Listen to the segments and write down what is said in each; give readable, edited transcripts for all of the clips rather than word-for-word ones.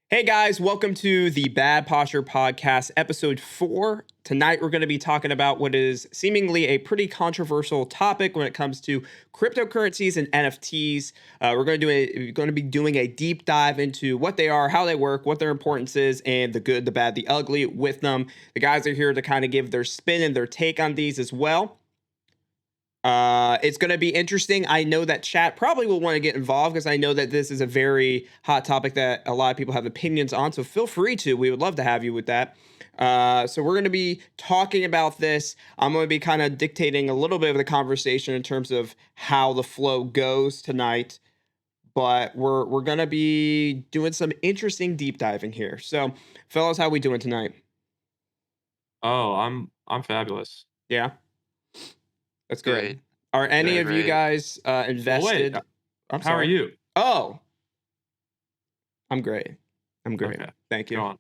Hey guys, welcome to the Bad Posture Podcast, episode 4. Tonight we're going to be talking about what is seemingly a pretty controversial topic when it comes to cryptocurrencies and NFTs. We're going to be doing a deep dive into what they are, how they work, what their importance is, and the good, the bad, the ugly with them. The guys are here to kind of give their spin and their take on these as well. It's going to be interesting. I know that chat probably will want to get involved because I know that this is a very hot topic that a lot of people have opinions on. So feel free to. We would love to have you with that. So we're going to be talking about this. I'm going to be kind of dictating a little bit of the conversation in terms of how the flow goes tonight. But we're going to be doing some interesting deep diving here. So, fellas, how we doing tonight? Oh, I'm fabulous. Yeah, that's good. Great. Are any Yeah. of you Great. guys Well, wait, invested? I'm how are sorry. you? Oh, I'm great. I'm great. Okay, Thank go you. on.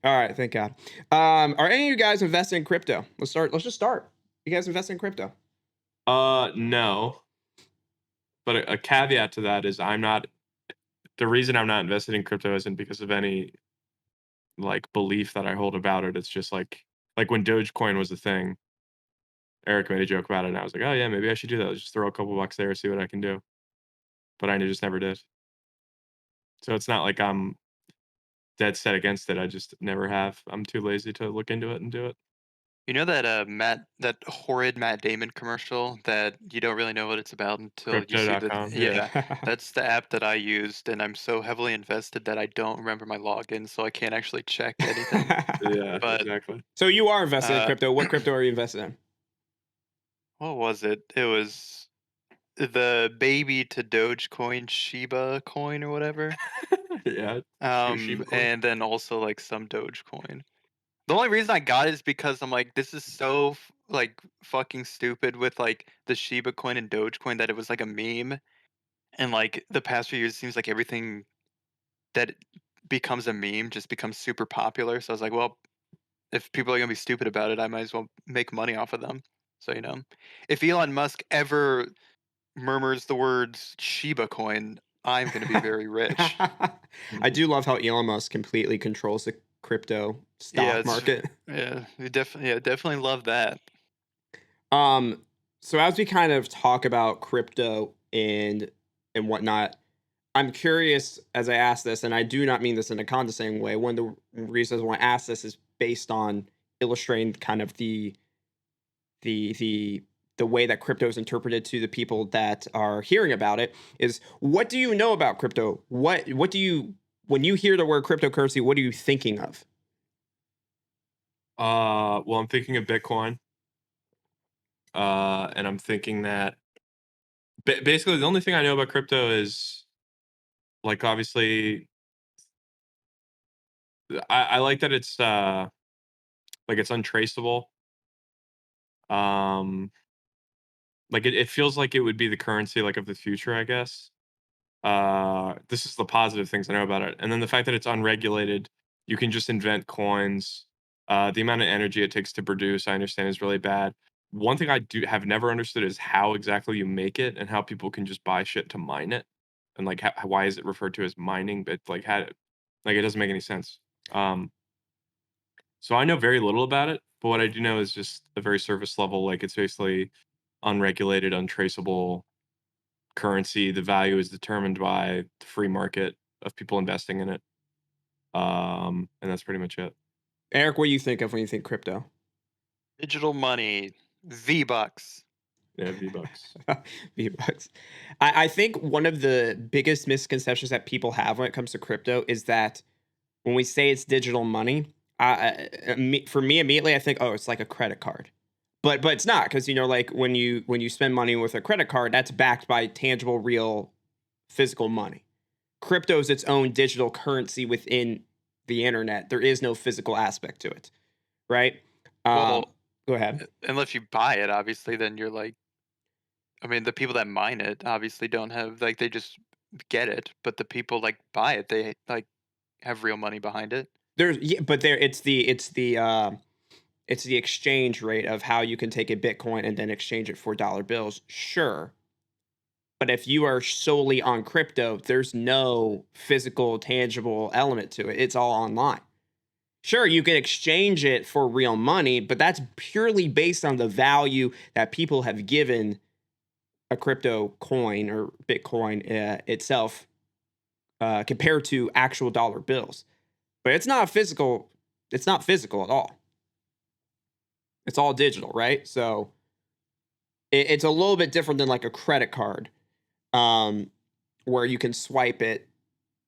All right, thank God. Are any of you guys invested in crypto? Let's just start. You guys invest in crypto? No, but a caveat to that is I'm not the reason I'm not invested in crypto isn't because of any, like, belief that I hold about it. It's just like when Dogecoin was a thing, Eric made a joke about it, and I was like, "Oh, yeah, maybe I should do that. Just throw a couple bucks there, see what I can do." But I just never did. So it's not like I'm dead set against it, I just never have. I'm too lazy to look into it and do it. You know that that horrid Matt Damon commercial that you don't really know what it's about until you see the Crypto.com, yeah. yeah, that's the app that I used, and I'm so heavily invested that I don't remember my login, so I can't actually check anything. Yeah, But exactly. So you are invested in uh, crypto. What crypto are you invested in? what was it? It was the baby to Dogecoin Shiba coin or whatever. Yeah, Shiba coin. And then also like some Dogecoin. The only reason I got it is because I'm like, this is so like fucking stupid with like the Shiba coin and Dogecoin that it was like a meme, and like the past few years, it seems like everything that becomes a meme just becomes super popular. So I was like, well, if people are gonna be stupid about it, I might as well make money off of them. So if Elon Musk ever murmurs the words Shiba coin, I'm gonna be very rich. I Mhm. do love how Elon Musk completely controls the crypto Yeah, stock it's market. definitely love that. Um, so as we kind of talk about crypto and whatnot, I'm curious as I ask this, and I do not mean this in a condescending way. One of the reasons why I ask this is based on illustrating kind of the the the way that crypto is interpreted to the people that are hearing about it is what do you know about crypto? What do you when you hear the word cryptocurrency, what are you thinking of? Well, I'm thinking of Bitcoin, and I'm thinking that basically the only thing I know about crypto is like obviously I like that it's like it's untraceable. Um, like it feels like it would be the currency like of the future, I guess. This is the positive things I know about it, and then the fact that it's unregulated, you can just invent coins. The amount of energy it takes to produce, I understand, is really bad. One thing I do have never understood is how exactly you make it and how people can just buy shit to mine it, and like why is it referred to as mining? But like like it doesn't make any sense. Um, so I know very little about it, but what I do know is just a very surface level. Like it's basically unregulated, untraceable currency. The value is determined by the free market of people investing in it. And that's pretty much it. Eric, what do you think of when you think crypto? Digital money, V-Bucks. Yeah, V-Bucks. V-Bucks. I think one of the biggest misconceptions that people have when it comes to crypto is that when we say it's digital money, for me immediately I think, oh, it's like a credit card. But it's not because like when you spend money with a credit card, that's backed by tangible, real, physical money. Crypto is its own digital currency within the internet. There is no physical aspect to it, right? Um, Well, Go ahead. unless you buy it, obviously, then you're like, I mean, the people that mine it obviously don't have like they just get it, but the people like buy it, they like have real money behind it. There's yeah, but there it's the exchange rate of how you can take a Bitcoin and then exchange it for dollar bills. Sure, But if you are solely on crypto, there's no physical, tangible element to it. It's all online. Sure, you can exchange it for real money, but that's purely based on the value that people have given a crypto coin or Bitcoin itself compared to actual dollar bills. But it's not physical. It's not physical at all. It's all digital, right? So it's a little bit different than like a credit card, where you can swipe it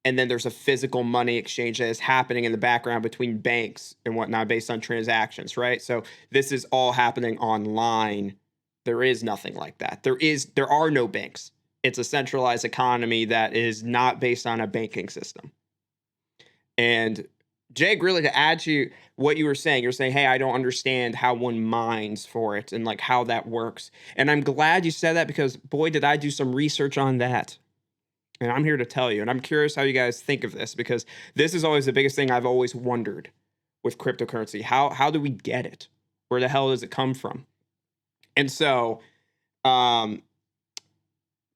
and then there's a physical money exchange that is happening in the background between banks and whatnot based on transactions, right? So this is all happening online. There is nothing like that. There are no banks. It's a centralized economy that is not based on a banking system. And Jake, really to add to what you were saying, you're saying, hey, I don't understand how one mines for it and like how that works. And I'm glad you said that because boy, did I do some research on that. And I'm here to tell you. And I'm curious how you guys think of this because this is always the biggest thing I've always wondered with cryptocurrency. How do we get it? Where the hell does it come from? And so, to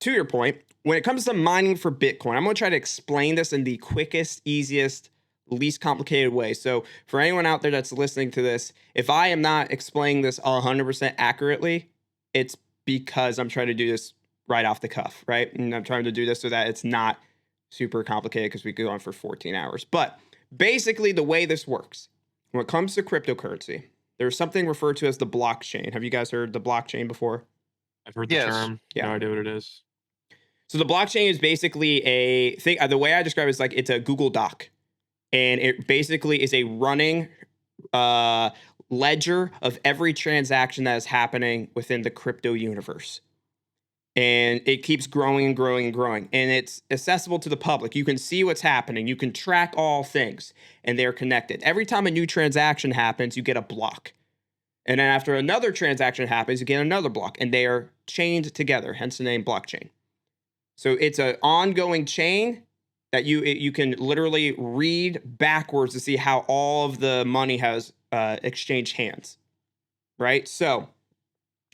your point, when it comes to mining for Bitcoin, I'm going to try to explain this in the quickest, easiest, least complicated way. So, for anyone out there that's listening to this, if I am not explaining this 100% accurately, it's because I'm trying to do this right off the cuff, right? And I'm trying to do this so that it's not super complicated because we go on for 14 hours. But basically, the way this works, when it comes to cryptocurrency, there's something referred to as the blockchain. Have you guys heard the blockchain before? I've heard the Yes. term. Yeah. No idea what it is. So the blockchain is basically a thing. The way I describe it is like it's a Google Doc, and it basically is a running ledger of every transaction that is happening within the crypto universe. And it keeps growing and growing and growing. And it's accessible to the public. You can see what's happening. You can track all things, and they're connected. Every time a new transaction happens, you get a block. And then after another transaction happens, you get another block, and they are chained together, hence the name blockchain. So it's an ongoing chain that you can literally read backwards to see how all of the money has exchanged hands, right? So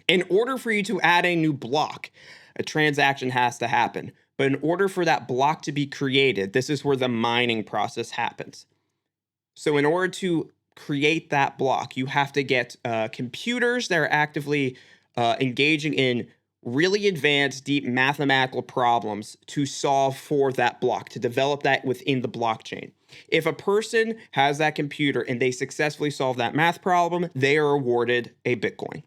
in order for you to add a new block, a transaction has to happen. But in order for that block to be created, this is where the mining process happens. So in order to create that block, you have to get computers that are actively engaging in really advanced, deep mathematical problems to solve for that block, to develop that within the blockchain. If a person has that computer and they successfully solve that math problem, they are awarded a Bitcoin.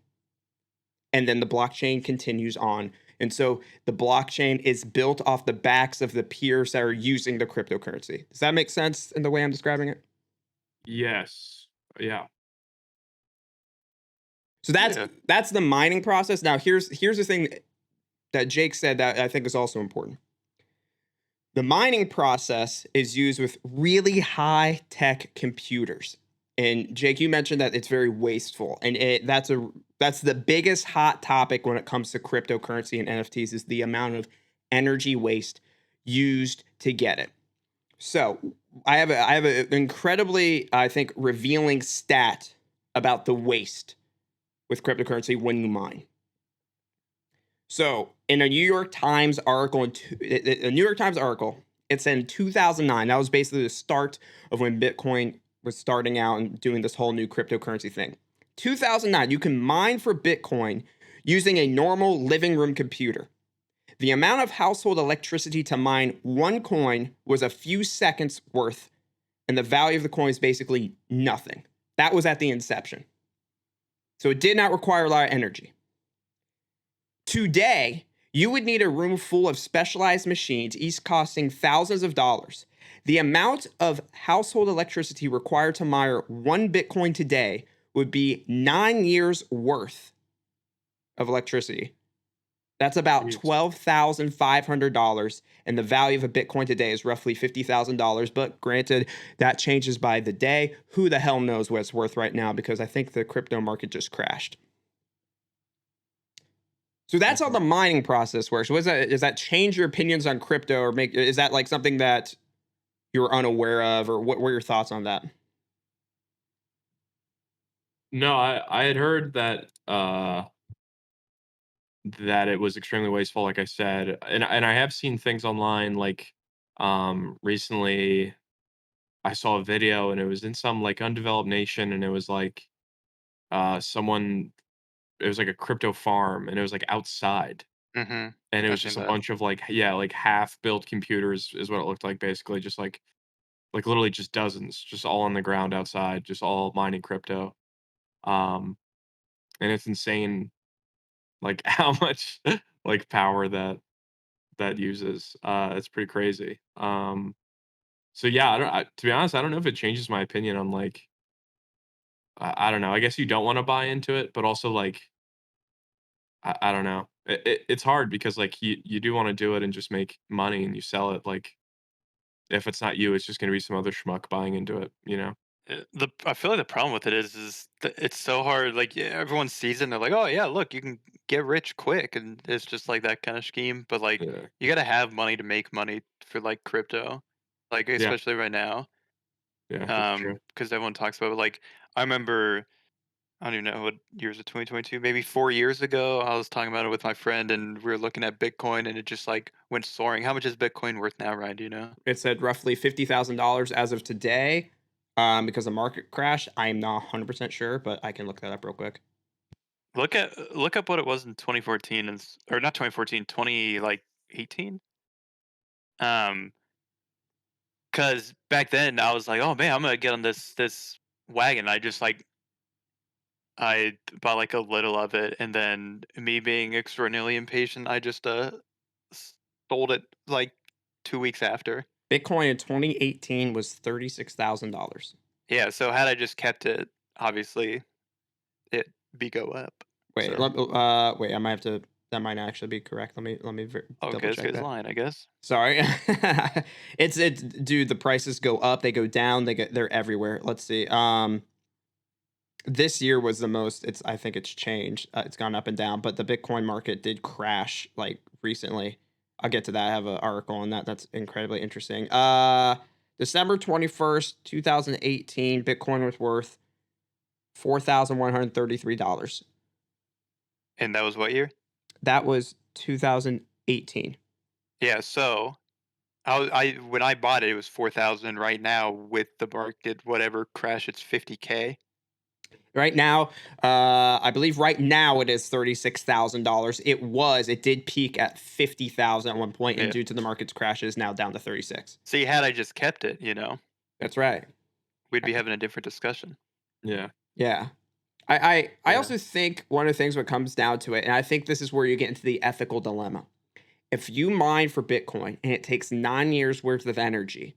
And then the blockchain continues on. And so the blockchain is built off the backs of the peers that are using the cryptocurrency. Does that make sense in the way I'm describing it? Yes. Yeah. So that's Yeah. that's the mining process. Now here's the thing that Jake said that I think is also important. The mining process is used with really high tech computers. And Jake, you mentioned that it's very wasteful, and that's the biggest hot topic when it comes to cryptocurrency and NFTs is the amount of energy waste used to get it. So I have an incredibly, I think, revealing stat about the waste with cryptocurrency when you mine. So, in a New York Times article, it said in 2009, that was basically the start of when Bitcoin was starting out and doing this whole new cryptocurrency thing. 2009, you can mine for Bitcoin using a normal living room computer. The amount of household electricity to mine one coin was a few seconds worth, and the value of the coin is basically nothing. That was at the inception. So it did not require a lot of energy. Today, you would need a room full of specialized machines, each costing thousands of dollars. The amount of household electricity required to mine one Bitcoin today would be 9 years worth of electricity. That's about $12,500, and the value of a Bitcoin today is roughly $50,000. But granted, that changes by the day. Who the hell knows what it's worth right now? Because I think the crypto market just crashed. So that's how the mining process works. Does that change your opinions on crypto, or is that like something that you're unaware of, or what were your thoughts on that? No, I had heard that that it was extremely wasteful, like I said, and I have seen things online, like, recently I saw a video and it was in some, like, undeveloped nation, and it was like, someone it was like a crypto farm, and it was, like, outside, Mhm. and it I've was seen just a that. bunch of, like yeah, like, half-built computers is what it looked like, basically, just, like, literally just dozens, just all on the ground outside, just all mining crypto, um, and it's insane, like, how much, like, power that uses, it's pretty crazy, so, yeah, to be honest, I don't know if it changes my opinion on, like I don't know, I guess you don't wanna buy into it, but also, like, I don't know. It's hard because, like, you do wanna do it and just make money and you sell it, like, if it's not you, it's just gonna be some other schmuck buying into it, you know? The I feel like the problem with it is it's so hard. Like yeah, everyone sees it and they're like, "Oh yeah, look, you can get rich quick," and it's just like that kind of scheme. But like, Yeah. you gotta have money to make money for like crypto, like Yeah, especially right now. yeah, that's true. Because everyone talks about it. Like I remember, I don't even know what years of 2022, maybe 4 years ago, I was talking about it with my friend, and we were looking at Bitcoin, and it just like went soaring. How much is Bitcoin worth now, Ryan? Do you know? It said roughly $50,000 as of today. Because the market crash, I'm not 100% sure, but I can look that up real quick. Look up what it was in 2014 or not 2014, 20 like 18. Um, because back then I was like, "Oh man, I'm gonna get on this wagon." I just like I bought like a little of it, and then me being extraordinarily impatient, I just sold it like 2 weeks after. Bitcoin in 2018 was $36,000. Yeah, so had I just kept it, obviously it be go up. Wait, So wait, I might have to. That might not actually be correct. Let me okay, double this check guy's that. lying, I guess. Sorry, it's dude. The prices go up, they go down, they're everywhere. Let's see. This year was the most. I think it's changed. It's gone up and down, but the Bitcoin market did crash like recently. I'll get to that. I have an article on that. That's incredibly interesting. December 21st, 2018, Bitcoin was worth $4,133. And that was what year? That was 2018. Yeah, so I when I bought it, it was 4,000. Right now, with the market, whatever crash, it's 50K. Right now, I believe right now it is $36,000. It did peak at 50,000 at one point, and Yeah. due to the market's crash, it is now down to 36. See, had I just kept it, That's right. we'd be having a different discussion. Yeah, Yeah. I yeah. also think one of the things what comes down to it, and I think this is where you get into the ethical dilemma. If you mine for Bitcoin and it takes 9 years worth of energy,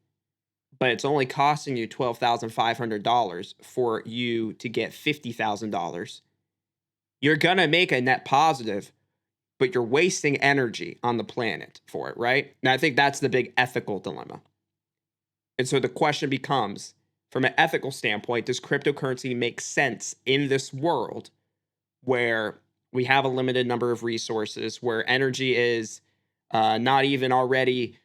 but it's only costing you $12,500 for you to get $50,000, you're gonna make a net positive, but you're wasting energy on the planet for it, right? And I think that's the big ethical dilemma. And so the question becomes, from an ethical standpoint, does cryptocurrency make sense in this world where we have a limited number of resources, where energy is not even already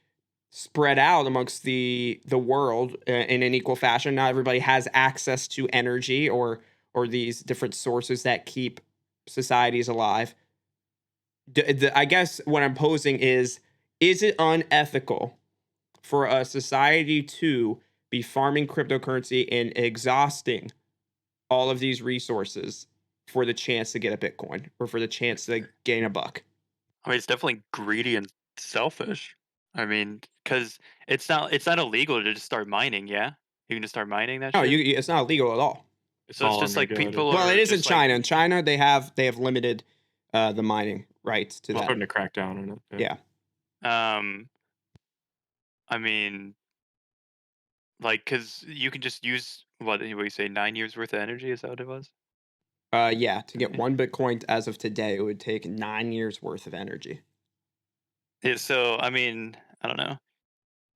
spread out amongst the world in an equal fashion? Not everybody has access to energy or these different sources that keep societies alive. I guess what I'm posing is it unethical for a society to be farming cryptocurrency and exhausting all of these resources for the chance to get a Bitcoin or for the chance to gain a buck? I mean, it's definitely greedy and selfish. I mean, because it's not illegal to just start mining. Yeah, you can just start mining that No, shit. it's not illegal at all. It's So it's all just like unregulated. people Well, it are is in just like, China. In China, they have limited the mining rights to We're that. starting to crack down on it, yeah. Yeah. um, I mean, like, because you can just use what you say 9 years worth of energy. Is that what it was? Yeah. To I get mean, one Bitcoin as of today, it would take 9 years worth of energy. yeah, so I mean, I don't know.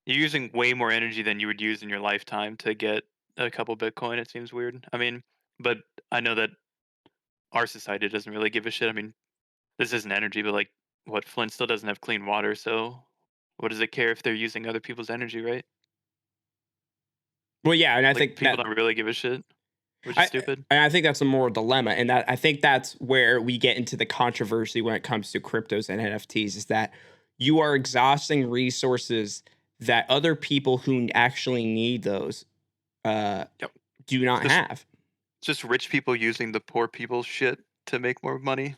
You're using way more energy than you would use in your lifetime to get a couple Bitcoin. It seems weird. I mean, but I know that our society doesn't really give a shit. I mean, this isn't energy, but like, what Flint still doesn't have clean water, so what does it care if they're using other people's energy, right? Well, yeah, and I Like, think people that don't really give a shit. which is stupid. And I think that's a moral dilemma, and that I think that's where we get into the controversy when it comes to cryptos and NFTs, is that you are exhausting resources that other people who actually need those Yep. do not Just- have. Just rich people using the poor people's shit to make more money.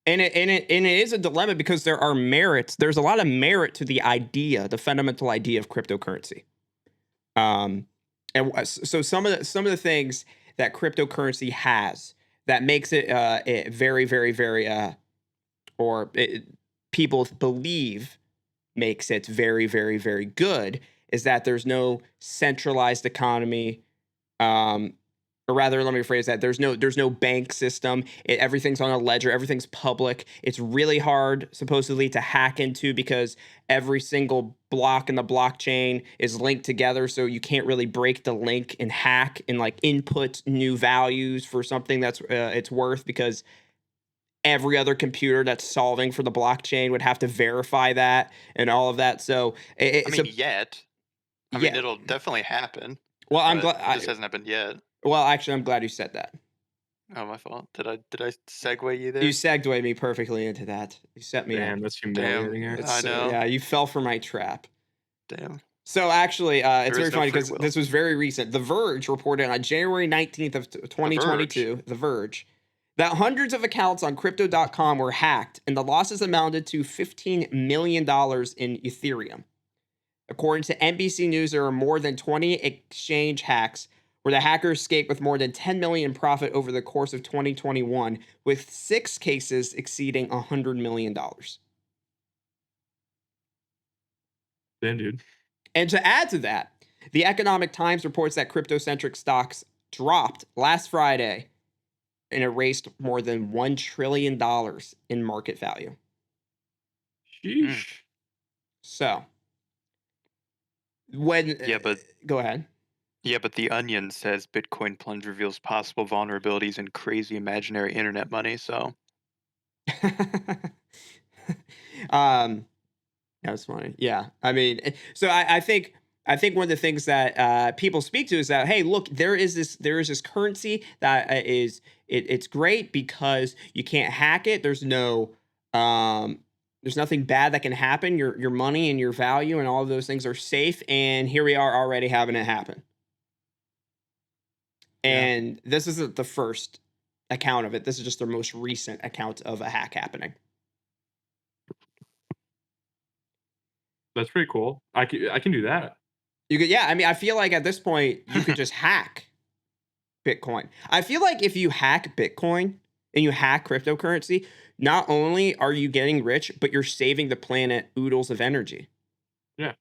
And it is a dilemma because there are merits. There's a lot of merit to the idea, the fundamental idea of cryptocurrency. And so some of the things that cryptocurrency has that makes it, it very, very, very, people believe makes it very, very, very good is that there's no centralized economy. Or rather, let me rephrase that. There's no bank system. Everything's on a ledger. Everything's public. It's really hard, supposedly, to hack into because every single block in the blockchain is linked together. So you can't really break the link and hack and like input new values for something that's it's worth, because every other computer that's solving for the blockchain would have to verify that and all of that. So I mean, yeah. it'll definitely happen. Well, I'm but glad. It just hasn't happened yet. Well, actually, I'm glad you said that. Oh, my fault. Did I segue you there? You segued me perfectly into that. You set me Damn, up. that's humiliating. Damn. Eric. I know. Yeah, you fell for my trap. Damn. So actually, it's There is very no funny free because will. this was very recent. The Verge reported on January 19th of 2022, The Verge, that hundreds of accounts on crypto.com were hacked and the losses amounted to $15 million in Ethereum. According to NBC News, there are more than 20 exchange hacks where the hackers escaped with more than $10 million in profit over the course of 2021, with 6 cases exceeding $100 million. Damn, dude. And to add to that, the Economic Times reports that crypto-centric stocks dropped last Friday and erased more than $1 trillion in market value. Sheesh. So, when... Yeah, but go ahead. Yeah, but The Onion says Bitcoin plunge reveals possible vulnerabilities in crazy imaginary internet money. So That was funny. Yeah. I mean, so I think one of the things that people speak to is that, hey, look, there is this currency that it's great because you can't hack it. There's nothing bad that can happen. Your money and your value and all of those things are safe. And here we are already having it happen. And this isn't the first account of it. This is just their most recent account of a hack happening. That's pretty cool. I can do that. You could, yeah. I mean, I feel like at this point you could just hack Bitcoin. I feel like if you hack Bitcoin and you hack cryptocurrency, not only are you getting rich, but you're saving the planet oodles of energy. Yeah.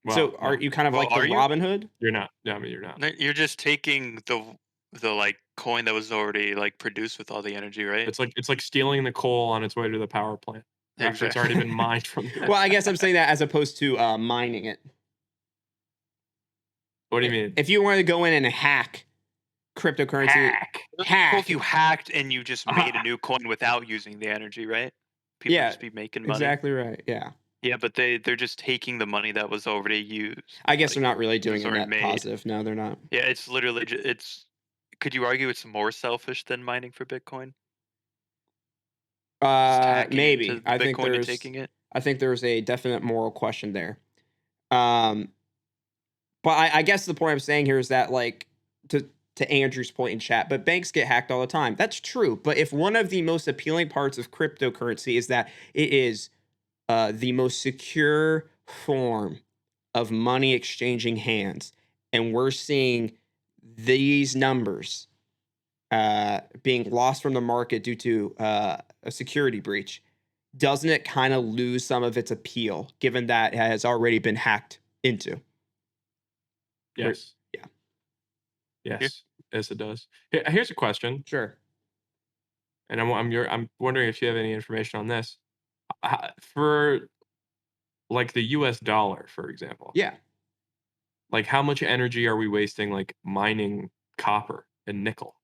Well, So are you kind of like the are you? Robin Hood? You're not. No, I mean, you're not. No, you're just taking the like coin that was already like produced with all the energy, right? It's like stealing the coal on its way to the power plant after it's already been mined from. Well, I guess I'm saying that as opposed to mining it. What do you mean? If you wanted to go in and hack cryptocurrency, Hack. Well, if you hacked and you just made a new coin without using the energy, right? People Yeah, just be making money. exactly right. Yeah. Yeah, but they're just taking the money that was already used. I guess like, they're not really doing was it already that made. positive. No, they're not. Yeah, it's literally it's. Could you argue it's more selfish than mining for Bitcoin? Just hacking Maybe. into I think Bitcoin and taking it. I think there's a definite moral question there. But I guess the point I'm saying here is that, like, to Andrew's point in chat, but banks get hacked all the time. That's true. But if one of the most appealing parts of cryptocurrency is that it is the most secure form of money exchanging hands, and we're seeing these numbers being lost from the market due to a security breach, doesn't it kind of lose some of its appeal given that it has already been hacked into? Yes. Yeah. Yes. Yes, it does. Here's a question, Sure. and I'm wondering if you have any information on this. For like the U.S. dollar, for example. Yeah. Like, how much energy are we wasting, like mining copper and nickel?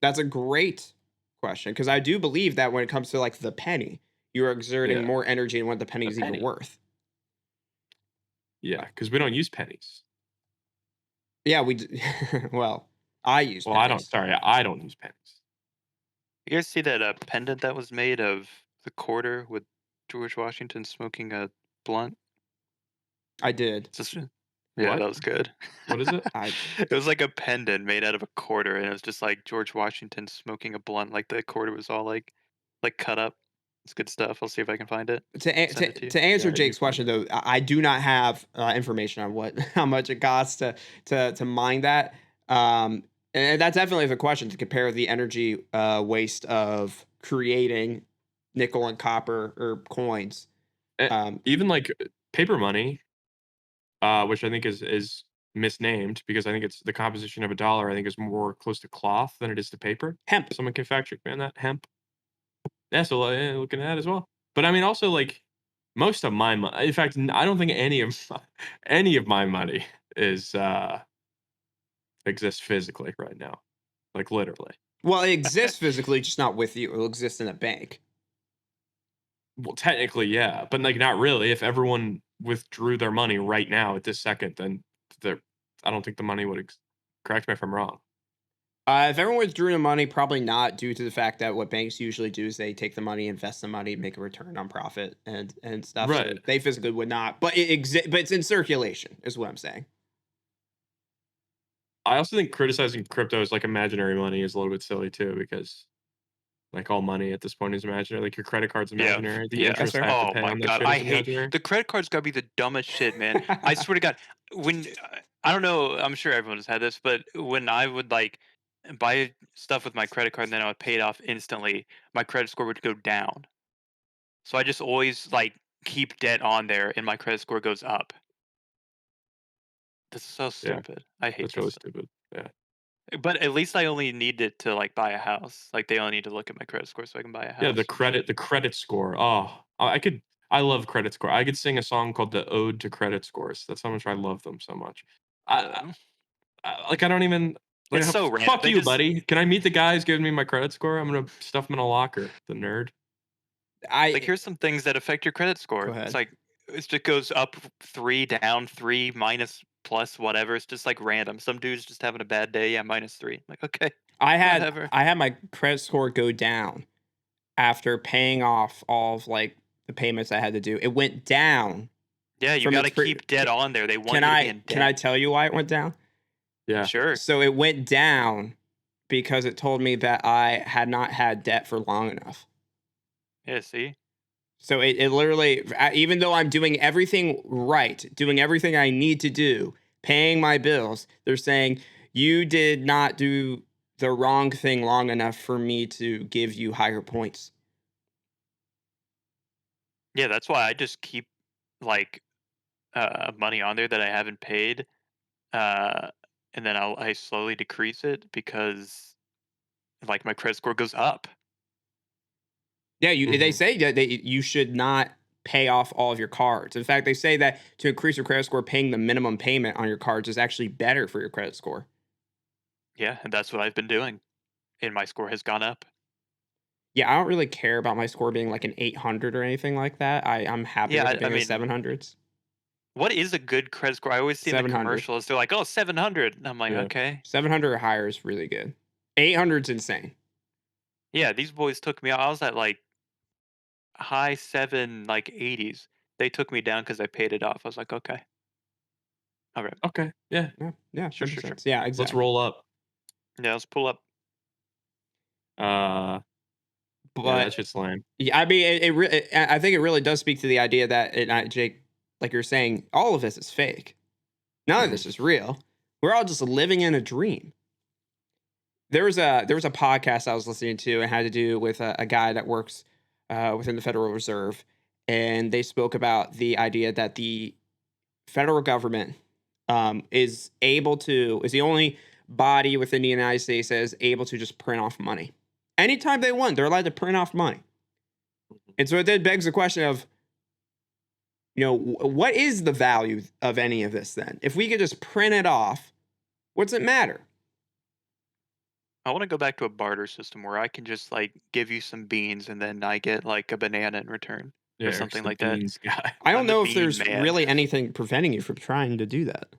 That's a great question, because I do believe that when it comes to like the penny, you are exerting Yeah. more energy than what the penny The is even penny. worth. Yeah, because we don't use pennies. Yeah, we well, I use Well, I don't. pennies. Sorry, I don't use pennies. You guys see that pendant that was made of the quarter with George Washington smoking a blunt? I did. It's just, yeah, What? that was good. What is it? I It was like a pendant made out of a quarter, and it was just like George Washington smoking a blunt. Like the quarter was all like cut up. It's good stuff. I'll see if I can find it. Send it to you. to answer Yeah, you Jake's find question it. though, I do not have information on what how much it costs to mine that. And that's definitely the question to compare the energy waste of creating nickel and copper or coins. Eh, Um, Even like paper money, which I think is misnamed because I think it's the composition of a dollar. I think is more close to cloth than it is to paper. hemp. Someone can fact check me on that. Hemp. Yeah, so looking at that as well. But I mean, also like most of my money. In fact, I don't think any of any of my money is exists physically right now, like literally. Well, it exists physically, just not with you. It'll exist in a bank. Well, technically, yeah, but like not really. If everyone withdrew their money right now at this second, then there, I don't think the money would. Correct me if I'm wrong. If everyone withdrew the money, probably not, due to the fact that what banks usually do is they take the money, invest the money, make a return on profit and stuff. So Right. they physically would not, but but it's in circulation, is what I'm saying. I also think criticizing crypto as like imaginary money is a little bit silly too, because like all money at this point is imaginary. Like your credit card's Yeah, imaginary. The yeah. That's interest I fair. have to Oh pay my on that god, shit I is hate imaginary. the credit card's gotta be the dumbest shit, man. I swear to God, when I don't know, I'm sure everyone has had this, but when I would like buy stuff with my credit card and then I would pay it off instantly, my credit score would go down. So I just always like keep debt on there, and my credit score goes up. This is so Yeah, stupid. I hate that's really this. stupid. Yeah. But at least I only need it to like buy a house. Like they only need to look at my credit score so I can buy a Yeah, house. the credit score. Oh, I could I love credit score. I could sing a song called "The Ode to Credit Scores." That's how much I love them so much. I, Uh, like I don't even like it's so random. fuck They you, just buddy. Can I meet the guys giving me my credit score? I'm gonna stuff them in a locker. The nerd. like I here's some things that affect your credit Go score. It's ahead. like it just goes up 3, down 3, minus, plus, whatever. It's just like random. Some dude's just having a bad day. Yeah, -3. Like okay, whatever. I had my credit score go down after paying off all of like the payments I had to do. It went down Yeah, you from got to its pre. keep debt on there. They want you to be in Can I debt. tell you why it went down? Yeah. Sure. So it went down because it told me that I had not had debt for long enough. Yeah. See. So it literally, even though I'm doing everything right, doing everything I need to do, paying my bills, they're saying you did not do the wrong thing long enough for me to give you higher points. Yeah, that's why I just keep like money on there that I haven't paid, uh, and then I slowly decrease it because like my credit score goes up. Yeah, they Mhm. say that you should not pay off all of your cards. In fact, they say that to increase your credit score, paying the minimum payment on your cards is actually better for your credit score. Yeah, and that's what I've been doing, and my score has gone up. Yeah, I don't really care about my score being like an 800 or anything like that. I'm happy Yeah, with it I being in the mean, 700s. what is a good credit score? I always see in the 700. commercials, they're like, "Oh, 700." And I'm like, Yeah. "Okay." 700 or higher is really good. 800's insane. Yeah, these boys took me out. I was at like high 7, like 80s. They took me down because I paid it off. I was like, "Okay. All right. Okay. Yeah. Yeah, yeah, Sure, that makes sure, sure." sense. Yeah, Let's exactly. roll up. Yeah, let's pull up. Uh. Yeah, that But shit's lame. yeah, I mean, I think it really does speak to the idea that, Jake, like you're saying, all of this is fake. None of Mhm. this is real. We're all just living in a dream. There was a podcast I was listening to and had to do with a guy that works within the Federal Reserve, and they spoke about the idea that the federal government is the only body within the United States that is able to just print off money anytime they want. They're allowed to print off money, Mhm. and so it then begs the question of, what is the value of any of this then? If we could just print it off, what's it matter? I want to go back to a barter system where I can just like give you some beans and then I get like a banana in return Yeah, or Eric's something the like that. beans guy. I don't I'm the know if bean there's man. really anything preventing you from trying to do that.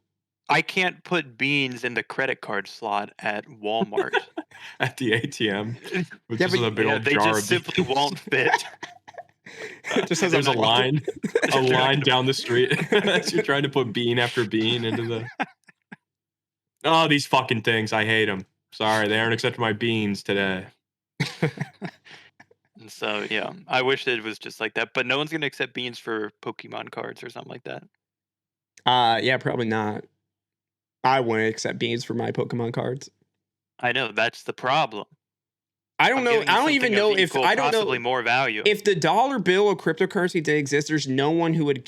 I can't put beans in the credit card slot at Walmart. At the ATM with Yeah, just but a big Yeah, old they jar just of simply beans. won't fit. It just has There's a a line, a They're not line gonna- down the street as you're trying to put bean after bean into the. Oh, these fucking things! I hate them. Sorry, they aren't accepting my beans today. And so yeah, I wish it was just like that, but no one's gonna accept beans for Pokemon cards or something like that. Yeah, probably not. I wouldn't accept beans for my Pokemon cards. I know that's the problem. I don't I'm know. giving I you don't even something of know if equal, I don't possibly know more value. if the dollar bill of cryptocurrency did exist. There's no one who would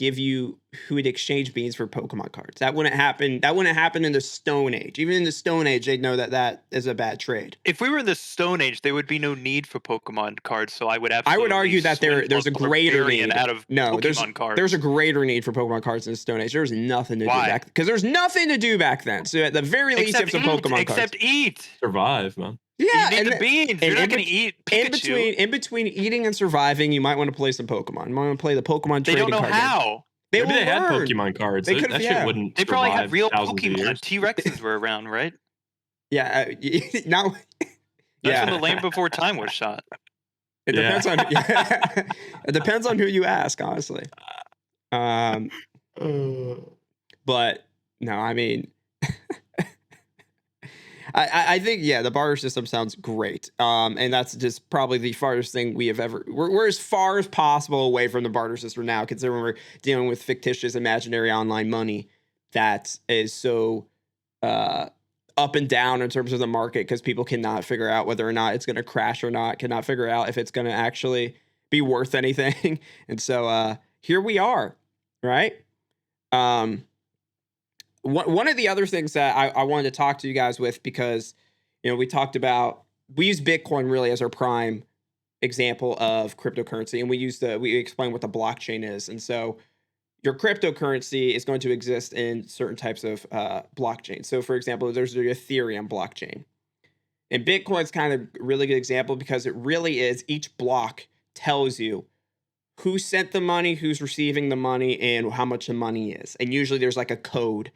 exchange beans for Pokemon cards. That wouldn't happen. That wouldn't happen in the Stone Age. Even in the Stone Age, they'd know that that is a bad trade. If we were in the Stone Age, there would be no need for Pokemon cards. So I would I absolutely. would argue that there's a greater Barbarian need. out of No, Pokemon cards. there's a greater need for Pokemon cards in the Stone Age. There's nothing to do Why? back because there's nothing to do back then. So at the very least, you have except some eat. Pokemon Except cards. eat. Survive, man. Yeah, You need the beans. You're not going to eat Pikachu. in between eating and surviving, you might want to play some Pokemon. You might want to play the Pokemon They trading don't know card game. how. They Maybe will they had learn. Pokemon cards. They That could've- shit yeah. wouldn't. They probably had survive real thousands of Pokemon. years. T-Rexes were around, right? Yeah, now. That's Yeah, when the Land Before Time was shot. it Yeah. depends on. It depends on who you ask, honestly. But no, I mean, I think the barter system sounds great. And that's just probably the farthest thing we have ever. We're as far as possible away from the barter system now, considering we're dealing with fictitious, imaginary online money that is so up and down in terms of the market because people cannot figure out whether or not it's going to crash or not. Cannot figure out if it's going to actually be worth anything. And so here we are, right? One of the other things that I wanted to talk to you guys with, because we use Bitcoin really as our prime example of cryptocurrency, and we explain what the blockchain is. And so your cryptocurrency is going to exist in certain types of blockchains. So for example, there's the Ethereum blockchain, and Bitcoin's kind of a really good example because it really is, each block tells you who sent the money, who's receiving the money, and how much the money is. And usually there's like a code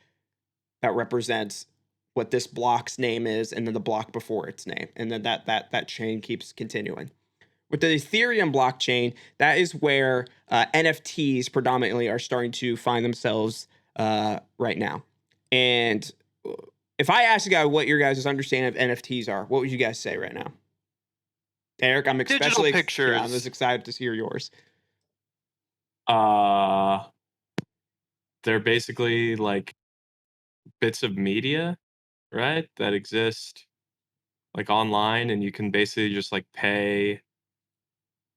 that represents what this block's name is, and then the block before its name, and then that chain keeps continuing. With the Ethereum blockchain, that is where NFTs predominantly are starting to find themselves right now. And if I ask you guys what your guys' understanding of NFTs are, what would you guys say right now? Eric, I'm especially pictures. I'm as excited to hear yours. They're basically like bits of media, right? That exist like online, and you can basically just like pay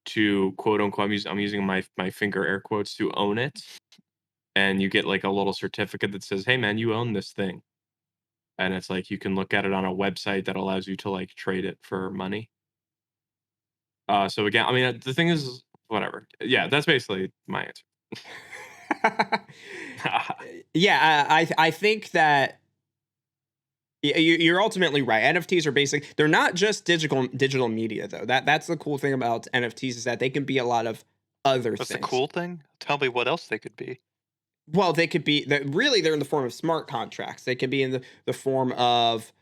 to, quote unquote, I'm using my finger air quotes, to own it. And you get like a little certificate that says, hey man, you own this thing. And it's like you can look at it on a website that allows you to like trade it for money. So again, I mean, the thing is, whatever. Yeah, that's basically my answer. Yeah, I think that you're ultimately right. NFTs are they're not just digital media though. That's the cool thing about NFTs, is that they can be a lot of other What's things. the cool thing? Tell me what else they could be. Well, they could be really, they're in the form of smart contracts. They could be in the form of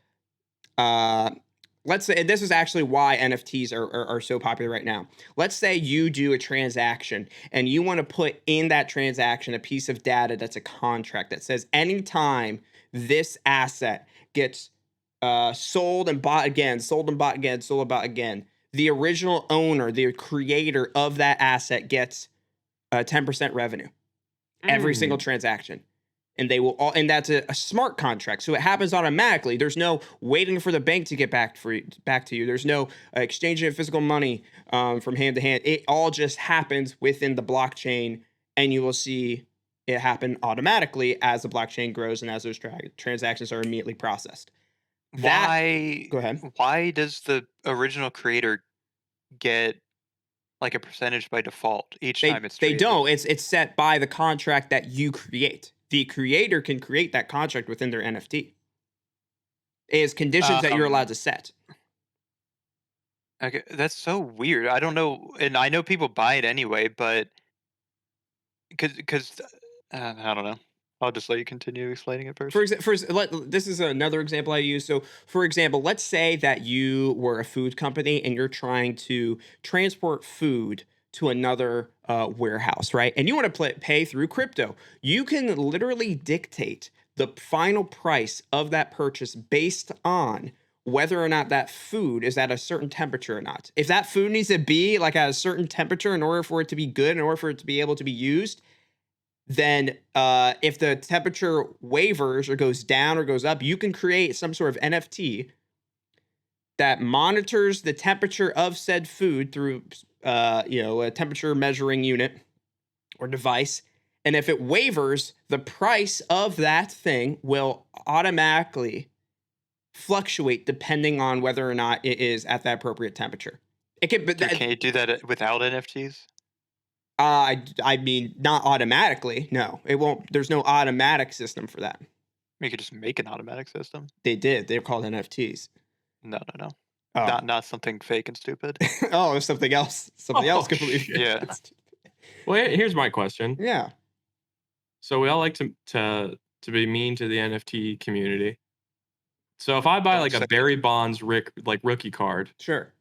let's say, this is actually why NFTs are so popular right now. Let's say you do a transaction and you want to put in that transaction a piece of data that's a contract that says anytime this asset gets sold and bought again, sold and bought again, sold and bought again, the original owner, the creator of that asset gets 10% revenue every single transaction. And they will all, and that's a smart contract, so it happens automatically. There's no waiting for the bank to get back to you. There's no exchanging of physical money from hand to hand. It all just happens within the blockchain, and you will see it happen automatically as the blockchain grows and as those transactions are immediately processed. Go ahead. Why does the original creator get like a percentage by default each time it's They traded? don't. It's set by the contract that you create. The creator can create that contract within their NFT. It is conditions that you're allowed to set. Okay, that's so weird. I don't know, and I know people buy it anyway, but because I don't know. I'll just let you continue explaining it first. This is another example I use. So, for example, let's say that you were a food company and you're trying to transport food to another warehouse, right? And you want to pay through crypto. You can literally dictate the final price of that purchase based on whether or not that food is at a certain temperature or not. If that food needs to be like at a certain temperature in order for it to be good, in order for it to be able to be used, then if the temperature wavers or goes down or goes up, you can create some sort of NFT that monitors the temperature of said food through a temperature measuring unit or device. And if it wavers, the price of that thing will automatically fluctuate depending on whether or not it is at the appropriate temperature. It can, but Can you do that without NFTs? I mean, not automatically. No, it won't. There's no automatic system for that. You could just make an automatic system. They did. They're called NFTs. No. Oh, Not something fake and stupid. oh, it's something else. Something else Oh, completely. shit. Yeah. Well, here's my question. Yeah. So we all like to be mean to the NFT community. So if I buy Don't like say a it. Barry Bonds rookie card, Sure.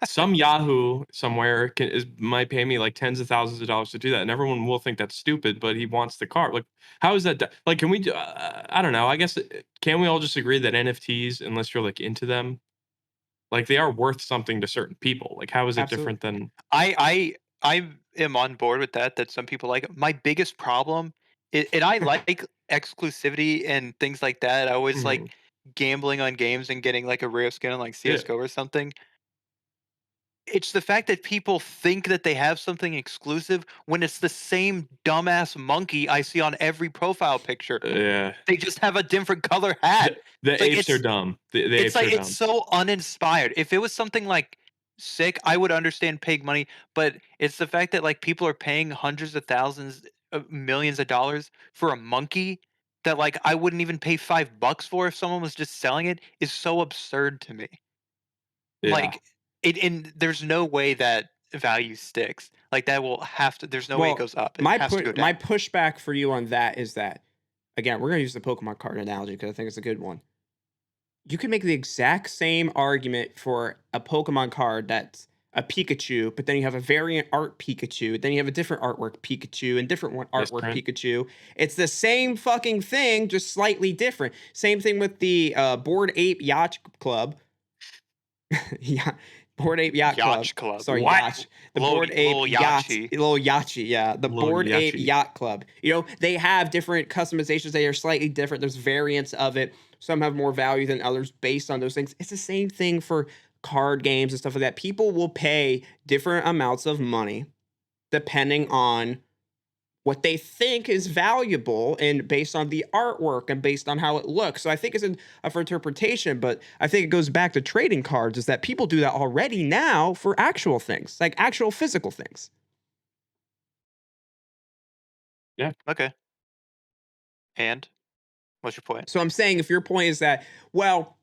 some Yahoo somewhere might pay me like tens of thousands of dollars to do that, and everyone will think that's stupid. But he wants the card. Like, how is that? Like, can we? I don't know. I guess can we all just agree that NFTs, unless you're like into them, like they are worth something to certain people? Like, how is it Absolutely. different than? I am on board with that. That some people like it. My biggest problem, and I like exclusivity and things like that. I always like Mhm. gambling on games and getting like a rare skin on like Yeah. CS:GO or something. It's the fact that people think that they have something exclusive when it's the same dumbass monkey I see on every profile picture. Yeah. They just have a different color hat. The Like apes are dumb. The it's apes like are it's dumb. so uninspired. If it was something like sick, I would understand paying money, but it's the fact that like people are paying hundreds of thousands of millions of dollars for a monkey that like I wouldn't even pay $5 for if someone was just selling it is so absurd to me. Yeah. Like it and there's no way that value sticks. Like that will have to there's no way it Well, goes up. It has to go my down. pushback for you on that is that, again, we're gonna use the Pokemon card analogy because I think it's a good one. You can make the exact same argument for a Pokemon card that's a Pikachu, but then you have a variant art Pikachu, then you have a different artwork Pikachu and different one artwork Misprint. Pikachu. It's the same fucking thing, just slightly different. Same thing with the Bored Ape Yacht Club. Yeah, Bored Ape Yacht Club. Yacht Club. Sorry, What? Yacht. The Bored Ape Little Yacht, Yachi. little Yachi. Yeah, the Little Bored Ape Yachi. Yacht Club. You know, they have different customizations. They are slightly different. There's variants of it. Some have more value than others based on those things. It's the same thing for card games and stuff like that. People will pay different amounts of money depending on what they think is valuable and based on the artwork and based on how it looks. So I think it's up for interpretation, but I think it goes back to trading cards is that people do that already now for actual things, like actual physical things. Okay. And what's your point? So I'm saying if your point is that, well,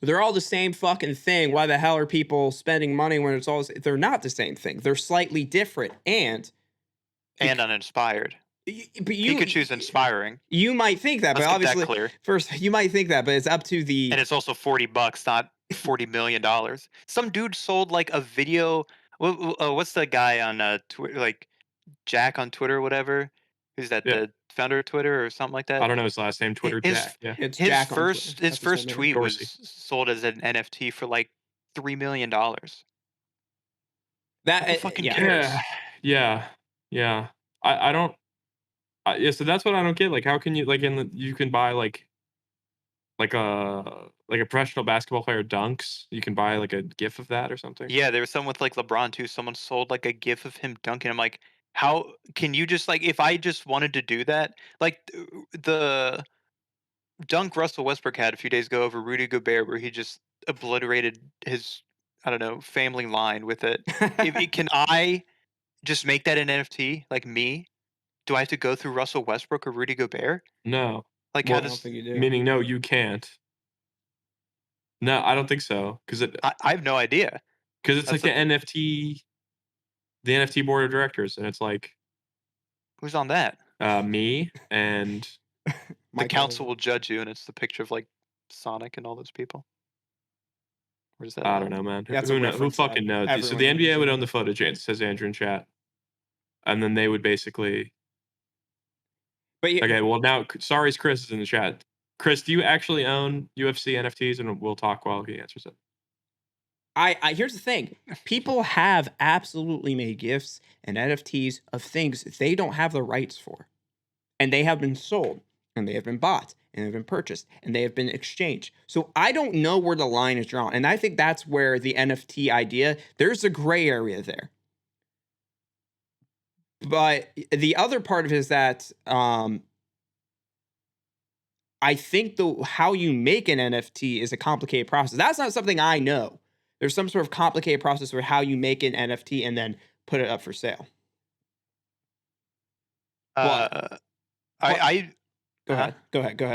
they're all the same fucking thing, why the hell are people spending money when it's all, they're not the same thing. They're slightly different. And Uninspired. but you Pikachu's inspiring. you might think that, but Let's get that obviously clear. first you might think that, but it's up to the And it's also $40, not $40 million. Some dude sold like a video. What's the guy on Twitter? Like Jack on Twitter, or whatever. Who's that? Yeah. The founder of Twitter or something like I that. don't know his last name. Twitter His Jack. Yeah. it's his Jack on Twitter. first That's his whole name. tweet Dorsey. was sold as an NFT for like $3 million. That Who fucking yeah. cares? Yeah. I don't. Yeah. So that's what I don't get. Like, how can you you can buy like a professional basketball player dunks. You can buy like a GIF of that or something. Yeah, there was some with like LeBron too. Someone sold like a GIF of him dunking. I'm like, how can you just like if I just wanted to do that, like the dunk Russell Westbrook had a few days ago over Rudy Gobert, where he just obliterated his I don't know family line with it. Can I just make that an NFT like me? Do I have to go through Russell Westbrook or Rudy Gobert? No. Like Well, how I don't does think you do. Meaning, no, you can't. No, I don't think so. Because I have no idea. it's like That's the NFT board of directors, and it's like Who's on that? me and The Michael council Irvin. will judge you, and it's the picture of like Sonic and all those people. Or is that I not? don't know, man. That's a Who know? Who reference that fucking knows? So everyone the NBA would uses. own the footage, says Andrew in chat, and then they would basically. But Okay, well now, sorry, Chris is in the chat. Chris, do you actually own UFC NFTs? And we'll talk while he answers it. I here's the thing. People have absolutely made gifts and NFTs of things they don't have the rights for. And they have been sold, and they have been bought, and they've been purchased, and they have been exchanged. So I don't know where the line is drawn. And I think that's where the NFT idea, there's a gray area there. But the other part of it is that I think how you make an NFT is a complicated process. That's not something I know. There's some sort of complicated process for how you make an NFT and then put it up for sale. But I go uh-huh. ahead. Go ahead. Go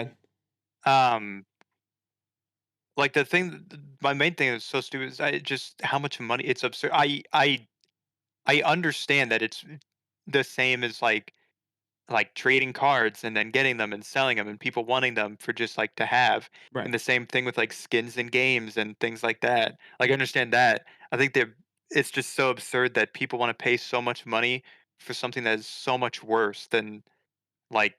ahead. Like the thing, my main thing is so stupid is just how much money it's absurd. I understand that it's the same as like trading cards and then getting them and selling them and people wanting them for just like to have. Right. And the same thing with like skins in games and things like that. Like I understand that. I think that it's just so absurd that people want to pay so much money for something that is so much worse than like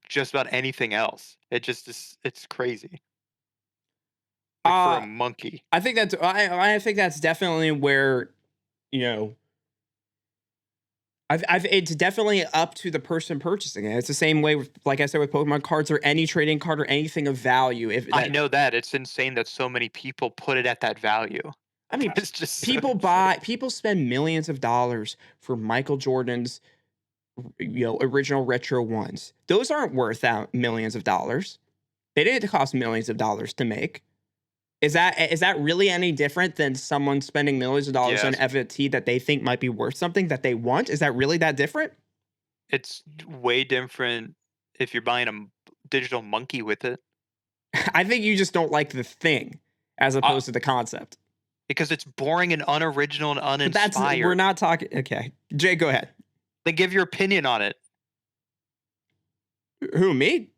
just about anything else. It just is it's crazy. Like for a Uh monkey. I think I think that's definitely where, you know, I've it's definitely up to the person purchasing it. It's the same way with, like I said, with Pokemon cards or any trading card or anything of value. If I that, know that. It's insane that so many people put it at that value. I mean, It's just so insane. people spend millions of dollars for Michael Jordan's, original retro ones. Those aren't worth that millions of dollars. They didn't cost millions of dollars to make. Is that really any different than someone spending millions of dollars on Yes. an NFT that they think might be worth something that they want? Is that really that different? It's way different if you're buying a digital monkey with it I think you just don't like the thing as Uh, opposed to the concept. because it's boring and unoriginal and But we're uninspired. not talking. Okay, Jay, go ahead. Then give your opinion on it. Who, me?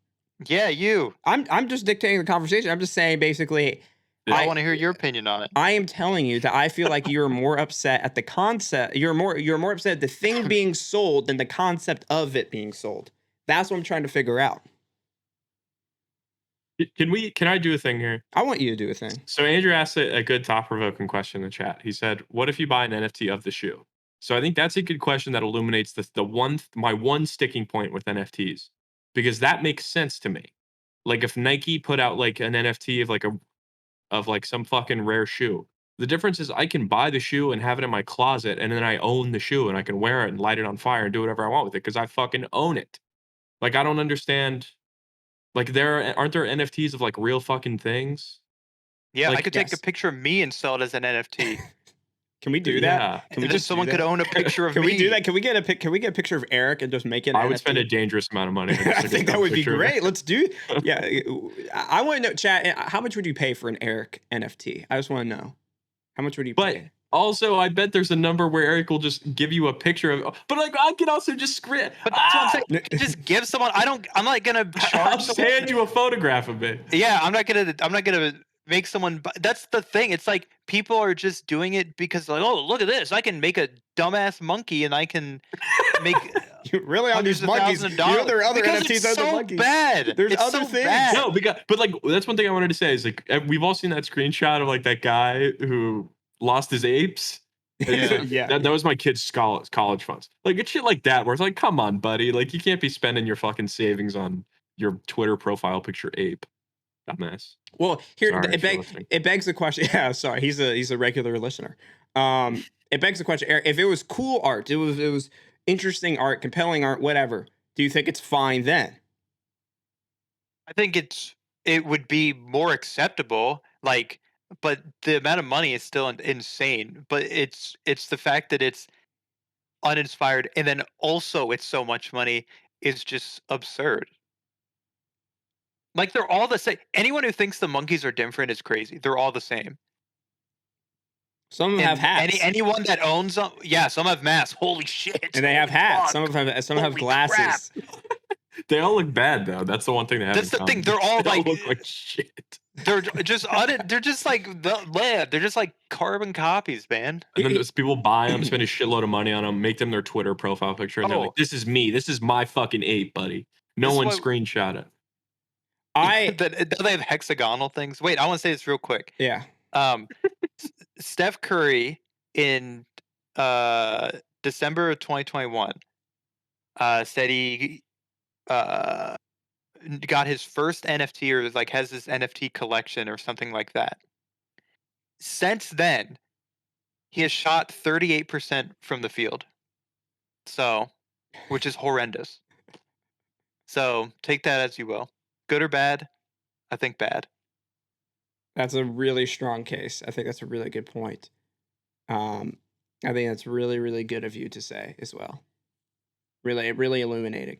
Yeah, you. I'm just dictating the conversation. I'm just saying basically. I want to hear your opinion on it. I am telling you that I feel like you're more upset at the concept. You're more upset at the thing being sold than the concept of it being sold. That's what I'm trying to figure out. Can I do a thing here? I want you to do a thing. So Andrew asked a good thought-provoking question in the chat. He said, "What if you buy an NFT of the shoe?" So I think that's a good question that illuminates my one sticking point with NFTs, because that makes sense to me. Like if Nike put out like an NFT of like some fucking rare shoe, the difference is I can buy the shoe and have it in my closet, and then I own the shoe and I can wear it and light it on fire and do whatever I want with it because I fucking own it. Like I don't understand. Like aren't there NFTs of like real fucking things? Yeah, I Like could take a Yes. picture of me and sell it as an NFT. Can we do that? yeah. Can we And then just do someone could that? own a picture of Can me. we do that? Can we get a picture of Eric and just make it an I would NFT? spend a dangerous amount of money. on just, I like, a think that dumb would be picture of great. it. Let's do. Yeah, I want to know, chat. How much would you pay for an Eric NFT? I just want to know. How much would you But pay? also, I bet there's a number where Eric will just give you a picture of. But like, I can also just script. But that's what I'm saying. You can just give someone. I'm not gonna I'll charge just someone. hand you a photograph of it. Yeah, I'm not gonna make someone. That's the thing. It's like people are just doing it because like, oh, look at this. I can make a dumbass monkey and I can make You really on hundreds these of monkeys? thousands of You know dollars. there are other Because NFTs it's other than so monkeys. bad. There's It's other so things. bad. No, but like that's one thing I wanted to say is like we've all seen that screenshot of like that guy who lost his apes. Yeah. Yeah. That was my kid's college funds. Like it's shit like that where it's like, come on, buddy. Like you can't be spending your fucking savings on your Twitter profile picture ape. Dumbass. Well, here Sorry if you're listening. it begs the question. Yeah, sorry, he's a regular listener. It begs the question, Eric, if it was cool art, it was interesting art, compelling art, whatever. Do you think it's fine then? I think it would be more acceptable. Like, but the amount of money is still insane. But it's the fact that it's uninspired and then also it's so much money is just absurd. Like they're all the same. Anyone who thinks the monkeys are different is crazy. They're all the same. Some of them have And hats. anyone that owns them, yeah, some have masks. Holy shit! And they have holy hats. fuck, Some have holy glasses. crap. They all look bad though. That's the one thing they have That's in the thing. common. They're all They like look like shit. they're just they're just like they're just like carbon copies, man. And then there's people buy them, spend a shitload of money on them, make them their Twitter profile picture, and they're Oh. like, "This is me. This is my fucking ape, buddy." No This is one what- screenshot it. Don't they have hexagonal things? Wait, I want to say this real quick. Yeah. Steph Curry in December of 2021 said he got his first NFT or like has this NFT collection or something like that. Since then, he has shot 38% from the field. So, which is horrendous. So, take that as you will. Good or bad? I think bad. That's a really strong case. I think that's a really good point. I think that's really, really good of you to say as well. Really, really illuminating.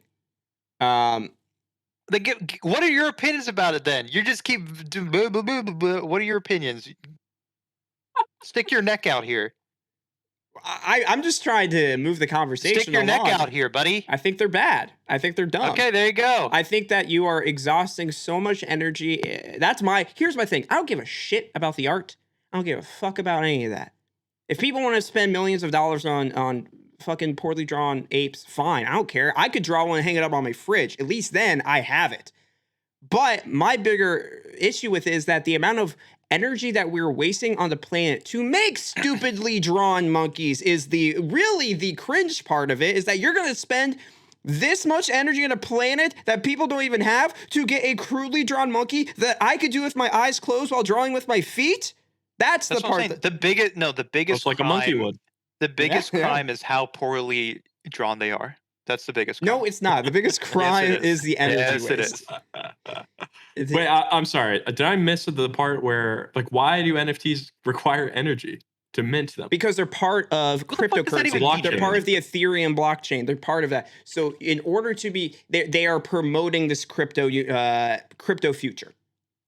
What are your opinions about it then? You just keep blah, blah, blah, blah, blah. What are your opinions? Stick your neck out here. I'm just trying to move the conversation Stick your along. neck out here, buddy. I think they're bad. I think they're dumb. Okay, there you go. I think that you are exhausting so much energy. Here's my thing. I don't give a shit about the art. I don't give a fuck about any of that. If people want to spend millions of dollars on fucking poorly drawn apes, fine. I don't care. I could draw one and hang it up on my fridge. At least then I have it. But my bigger issue with it is that the amount of energy that we're wasting on the planet to make stupidly drawn monkeys is the cringe part of it, is that you're going to spend this much energy on a planet that people don't even have to get a crudely drawn monkey that I could do with my eyes closed while drawing with my feet. That's the part that the biggest Looks like a monkey crime- would. The biggest Yeah. crime is how poorly drawn they are. That's the biggest crime. No, it's not. The biggest crime is the energy Yes, it waste. is. Wait, I'm sorry. Did I miss the part where, like, why do NFTs require energy to mint them? Because they're part of What the fuck does that cryptocurrency. even mean? They're part of the Ethereum blockchain. They're part of that. So in order to be, they are promoting this crypto future.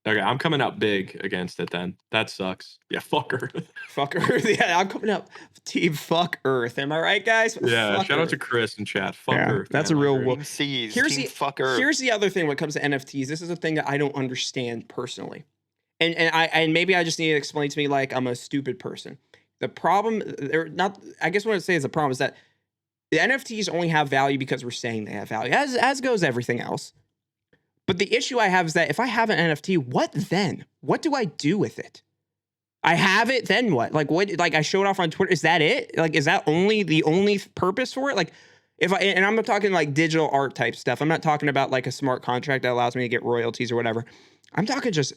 Okay, I'm coming out big against it then. That sucks. Yeah, fuck Earth. Fuck Earth. Yeah, I'm coming up. Team fuck Earth. Am I right, guys? Yeah, Fuck shout out Earth. to Chris in chat. Fuck Yeah, Earth. that's man. a real Like, Team C's, Here's Team the- fuck Earth. Here's the other thing when it comes to NFTs. This is a thing that I don't understand personally. And maybe I just need to explain to me like I'm a stupid person. The problem, or not, I guess what I'd say is the problem is that the NFTs only have value because we're saying they have value, as goes everything else. But the issue I have is that if I have an NFT, what then? What do I do with it? I have it, then what? Like what? Like I show it off on Twitter. Is that it? Like is that the only purpose for it? Like and I'm not talking like digital art type stuff. I'm not talking about like a smart contract that allows me to get royalties or whatever. I'm talking just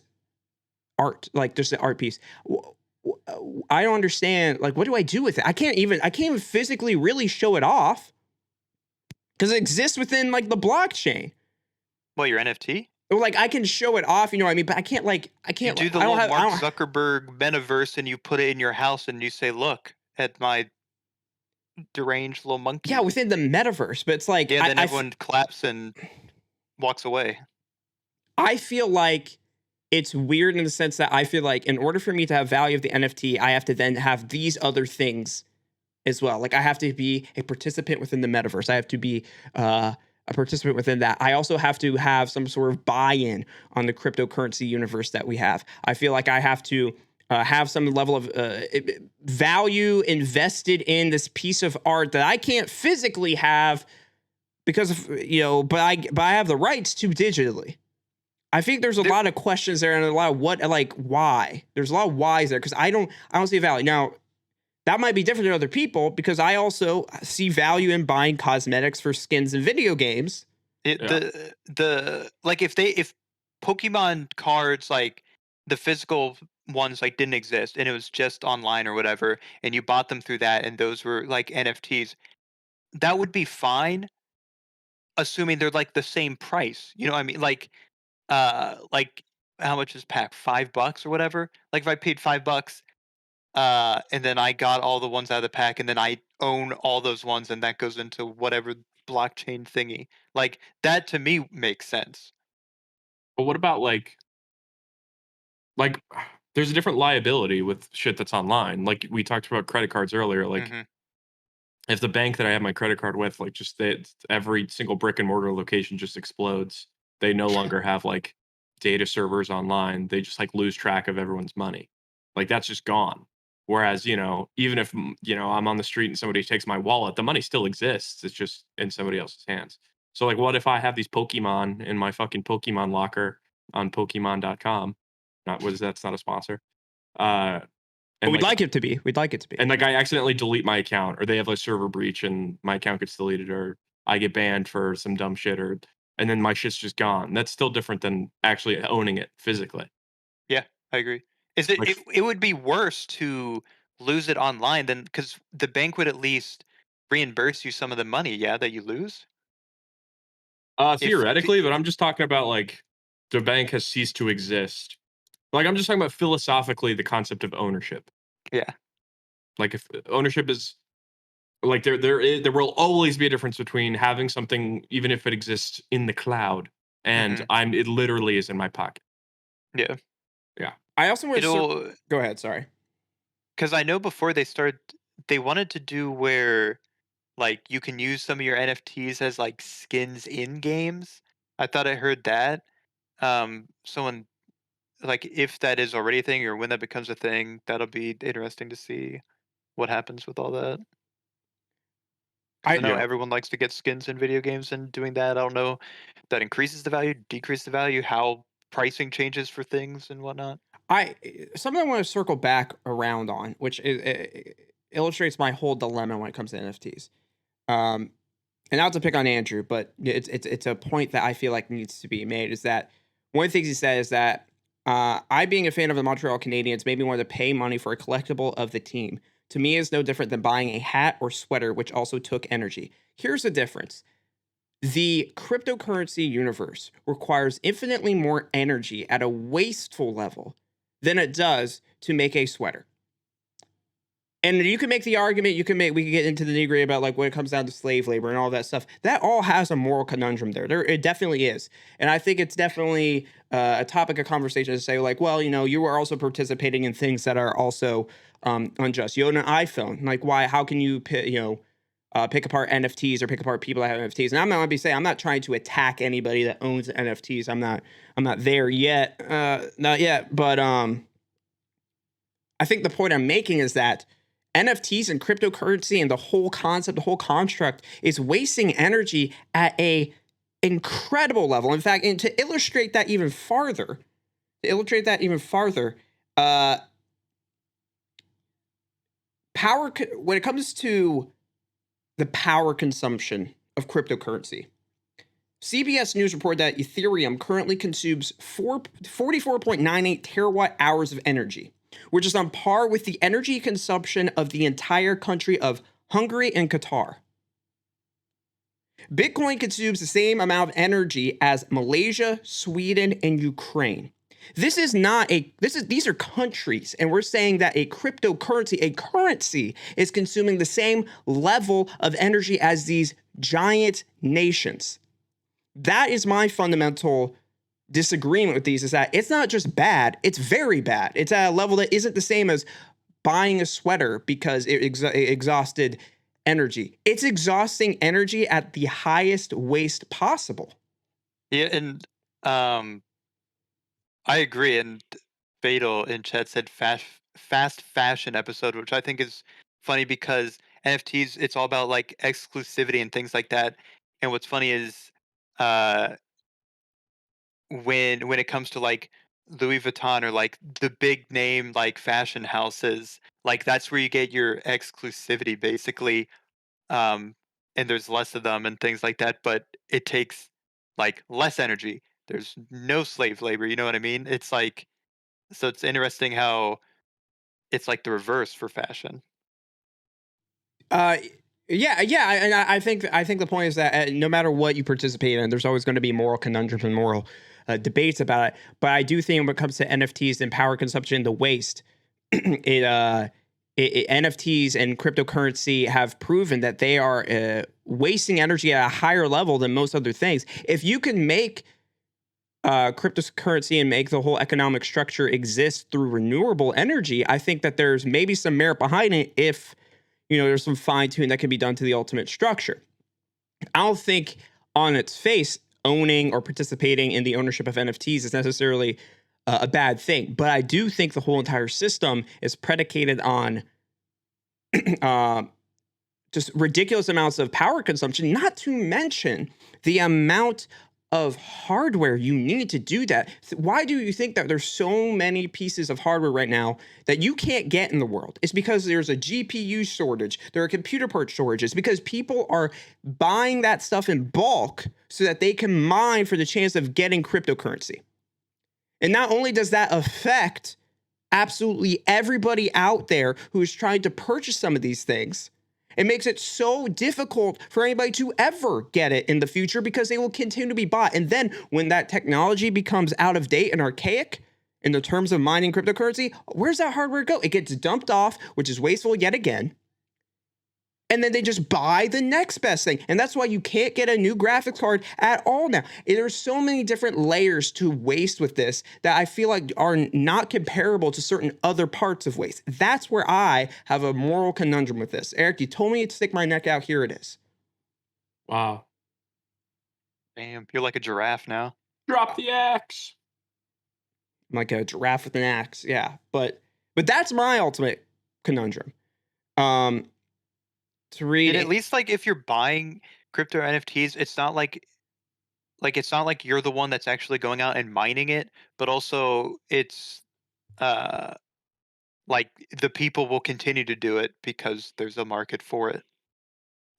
art, like just the art piece. I don't understand. Like what do I do with it? I can't even physically really show it off because it exists within like the blockchain. What, your NFT? Or like I can show it off, you know what I mean? But I can't. You do the I don't little have, I Mark don't, Zuckerberg metaverse and you put it in your house and you say, look at my deranged little monkey. yeah, within the metaverse. But it's like Yeah, then everyone claps and walks away. I feel like it's weird in the sense that I feel like in order for me to have value of the NFT, I have to then have these other things as well. Like I have to be a participant within the metaverse. I have to be a participant within that. I also have to have some sort of buy-in on the cryptocurrency universe that we have. I feel like I have to have some level of value invested in this piece of art that I can't physically have because of, but I have the rights to digitally. I think there's a lot of questions there and a lot of why. There's a lot of whys there because I don't see value. Now, that might be different than other people because I also see value in buying cosmetics for skins in video games. If Pokemon cards, like the physical ones, like didn't exist and it was just online or whatever, and you bought them through that and those were like NFTs, that would be fine, assuming they're like the same price. You know what I mean? Like how much is pack? $5 or whatever. Like if I paid $5, and then I got all the ones out of the pack, and then I own all those ones, and that goes into whatever blockchain thingy. Like that to me makes sense. But what about like there's a different liability with shit that's online. Like we talked about credit cards earlier. Like Mhm. if the bank that I have my credit card with, like just every single brick and mortar location just explodes, they no longer have like data servers online. They just like lose track of everyone's money. Like that's just gone. Whereas, even if, I'm on the street and somebody takes my wallet, the money still exists. It's just in somebody else's hands. So like what if I have these Pokemon in my fucking Pokemon locker on Pokemon.com? That's not a sponsor. Uh But and we'd like like it to be. We'd like it to be. and like I accidentally delete my account or they have a server breach and my account gets deleted or I get banned for some dumb shit and then my shit's just gone. That's still different than actually owning it physically. Yeah, I agree. Is it, Like it it would be worse to lose it online than because the bank would at least reimburse you some of the money, yeah, that you lose. If theoretically, but I'm just talking about like the bank has ceased to exist. Like I'm just talking about philosophically the concept of ownership. yeah, Like if ownership is like there will always be a difference between having something even if it exists in the cloud and hmm it literally is in my pocket. yeah, Yeah. I also want to it'll go ahead. Sorry. because I know before they started, they wanted to do where like you can use some of your NFTs as like skins in games. I thought I heard that. Someone like if that is already a thing or when that becomes a thing, that'll be interesting to see what happens with all that. Because I I know Yeah. everyone likes to get skins in video games, and doing that, I don't know if that increases the value, decreases the value, how pricing changes for things and whatnot. I something I want to circle back around on, which illustrates my whole dilemma when it comes to NFTs. Um, and not to pick on Andrew, but it's a point that I feel like needs to be made. Is that one of the things he said is that I, being a fan of the Montreal Canadiens, made me want to pay money for a collectible of the team. To me, is no different than buying a hat or sweater, which also took energy. Here's the difference: the cryptocurrency universe requires infinitely more energy at a wasteful level than it does to make a sweater. And you can make the argument, we can get into the nitty gritty about like when it comes down to slave labor and all that stuff. That all has a moral conundrum there. It definitely is. And I think it's definitely a topic of conversation to say, like, well, you are also participating in things that are also unjust. You own an iPhone. Like, why? How can you, pick apart NFTs or pick apart people that have NFTs? And I'm not going to be saying, I'm not trying to attack anybody that owns NFTs. I'm not there yet. Not yet. But I think the point I'm making is that NFTs and cryptocurrency and the whole concept, the whole construct is wasting energy at a incredible level. In fact, and to illustrate that even farther, uh, when it comes to the power consumption of cryptocurrency, CBS News reported that Ethereum currently consumes 44.98 terawatt hours of energy, which is on par with the energy consumption of the entire country of Hungary and Qatar. Bitcoin consumes the same amount of energy as Malaysia, Sweden, and Ukraine. These are countries, and we're saying that a cryptocurrency, a currency, is consuming the same level of energy as these giant nations. That is my fundamental disagreement with these, is that it's not just bad, it's very bad. It's at a level that isn't the same as buying a sweater because it exhausted energy. It's exhausting energy at the highest waste possible. Yeah, and um, I agree. And Fatal in chat said fast fashion episode, which I think is funny because NFTs, it's all about like exclusivity and things like that. And what's funny is uh when it comes to like Louis Vuitton or like the big name like fashion houses, like that's where you get your exclusivity basically. Um, and there's less of them and things like that, but it takes like less energy. There's no slave labor, you know what I mean? It's like so it's interesting how it's like the reverse for fashion. Uh, yeah, and I think the point is that no matter what you participate in, there's always going to be moral conundrums and moral debates about it. But I do think when it comes to NFTs and power consumption, the waste, NFTs and cryptocurrency have proven that they are wasting energy at a higher level than most other things. If you can make cryptocurrency and make the whole economic structure exist through renewable energy, I think that there's maybe some merit behind it if, there's some fine tuning that can be done to the ultimate structure. I don't think on its face owning or participating in the ownership of NFTs is necessarily a bad thing, but I do think the whole entire system is predicated on uh, just ridiculous amounts of power consumption, not to mention the amount of hardware you need to do that. Why do you think that there's so many pieces of hardware right now that you can't get in the world? It's because there's a GPU shortage. There are computer part shortages because people are buying that stuff in bulk so that they can mine for the chance of getting cryptocurrency. And not only does that affect absolutely everybody out there who is trying to purchase some of these things, it makes it so difficult for anybody to ever get it in the future because they will continue to be bought. And then when that technology becomes out of date and archaic in the terms of mining cryptocurrency, where's that hardware go? It gets dumped off, which is wasteful yet again. And then they just buy the next best thing. And that's why you can't get a new graphics card at all now. There's so many different layers to waste with this that I feel like are not comparable to certain other parts of waste. That's where I have a moral conundrum with this. Eric, you told me to stick my neck out. Here it is. Wow. Damn, you're like a giraffe now. Drop the axe. I'm like a giraffe with an axe. Yeah. But that's my ultimate conundrum. To read And at least like if you're buying crypto NFTs, it's not like you're the one that's actually going out and mining it, but also it's like the people will continue to do it because there's a market for it.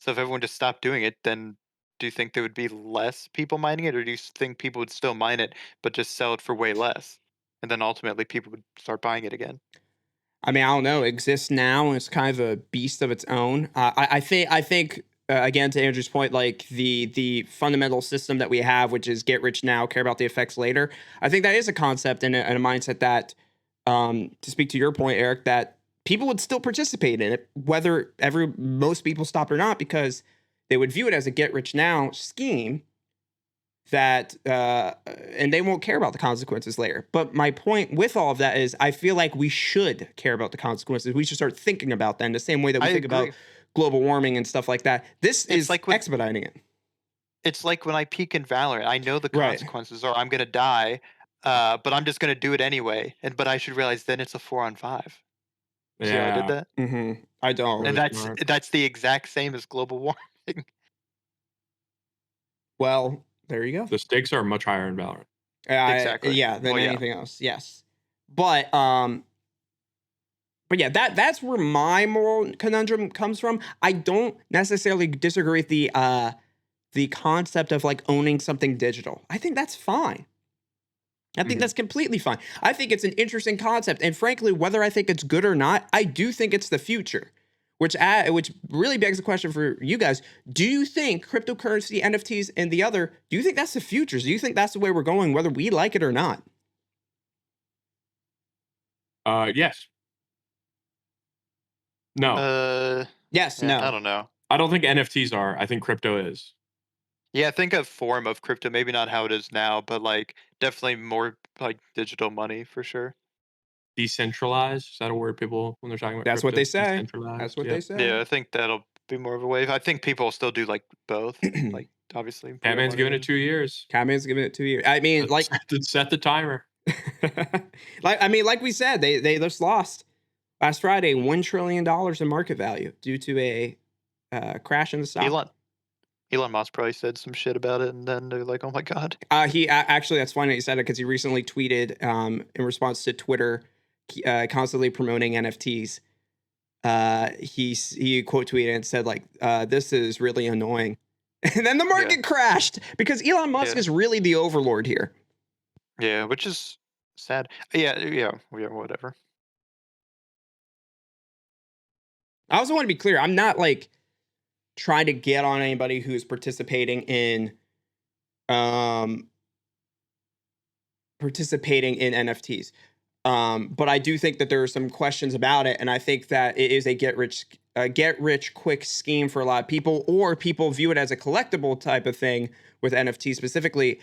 So if everyone just stopped doing it, then do you think there would be less people mining it, or do you think people would still mine it but just sell it for way less, and then ultimately people would start buying it again? I mean, I don't know. It exists now, and it's kind of a beast of its own. I think again, to Andrew's point, like the fundamental system that we have, which is get rich now, care about the effects later. I think that is a concept and a mindset that, to speak to your point, Eric, that people would still participate in it, whether most people stop or not, because they would view it as a get rich now scheme that and they won't care about the consequences later. But my point with all of that is I feel like we should care about the consequences. We should start thinking about that in the same way that we I think about agree. global warming and stuff like that. This It's is like with expediting it. It's like when I peak in Valorant, I know the Right. consequences are I'm gonna die, but I'm just gonna do it anyway. But I should realize then it's a 4-on-5. See how I did Yeah. that? I don't. And Really smart. that's the exact same as global warming. Well, there you go. The stakes are much higher in Valorant. Exactly. Yeah, than Well, yeah. anything else. Yes. But yeah, that's where my moral conundrum comes from. I don't necessarily disagree with the concept of like owning something digital. I think that's fine. I think Mhm. that's completely fine. I think it's an interesting concept, and frankly, whether I think it's good or not, I do think it's the future. Which really begs the question for you guys: do you think cryptocurrency, NFTs, and the other? Do you think that's the future? Do you think that's the way we're going, whether we like it or not? Yes. No. Yes. Yeah, I No. don't know. I don't think NFTs are. I think crypto is. Yeah, I think a form of crypto, maybe not how it is now, but like definitely more like digital money for sure. Decentralized. Is that a word people when they're talking about That's what crypto? they say. That's Decentralized. what they Yep. say. Yeah, I think that'll be more of a wave. I think people will still do like both. Like obviously put their Batman's money giving in. it 2 years. Catman's giving it 2 years. I mean, like, Set the timer. like we said, they just lost last Friday $1 trillion in market value due to a crash in the stock. Elon Musk probably said some shit about it, and then they're like, "Oh my god." Actually, that's funny that you said it because he recently tweeted in response to Twitter constantly promoting NFTs. He quote tweeted and said like, "This is really annoying," and then the market crashed because Elon Musk is really the overlord here. Yeah, which is sad. Yeah, whatever. I also want to be clear. I'm not like trying to get on anybody who's participating in NFTs. But I do think that there are some questions about it, and I think that it is a get rich quick scheme for a lot of people, or people view it as a collectible type of thing with NFTs specifically,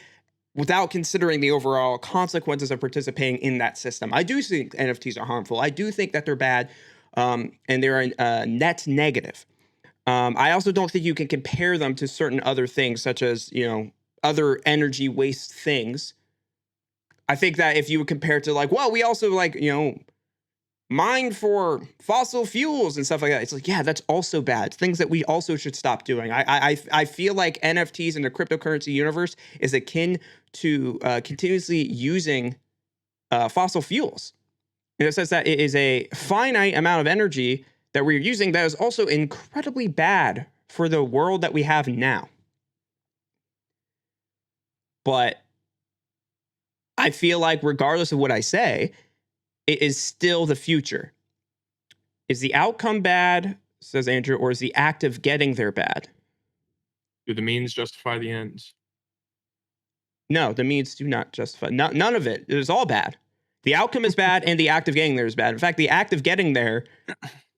without considering the overall consequences of participating in that system. I do think NFTs are harmful. I do think that they're bad, and they're a net negative. I also don't think you can compare them to certain other things, such as, other energy waste things. I think that if you would compare it to we also mine for fossil fuels and stuff like that. It's like, yeah, that's also bad. Things that we also should stop doing. I feel like NFTs in the cryptocurrency universe is akin to continuously using fossil fuels. And it says that it is a finite amount of energy that we're using that is also incredibly bad for the world that we have now. But I feel like regardless of what I say, it is still the future. Is the outcome bad, says Andrew, or is the act of getting there bad? Do the means justify the ends? No, the means do not justify. None of it. It is all bad. The outcome is bad, and the act of getting there is bad. In fact, the act of getting there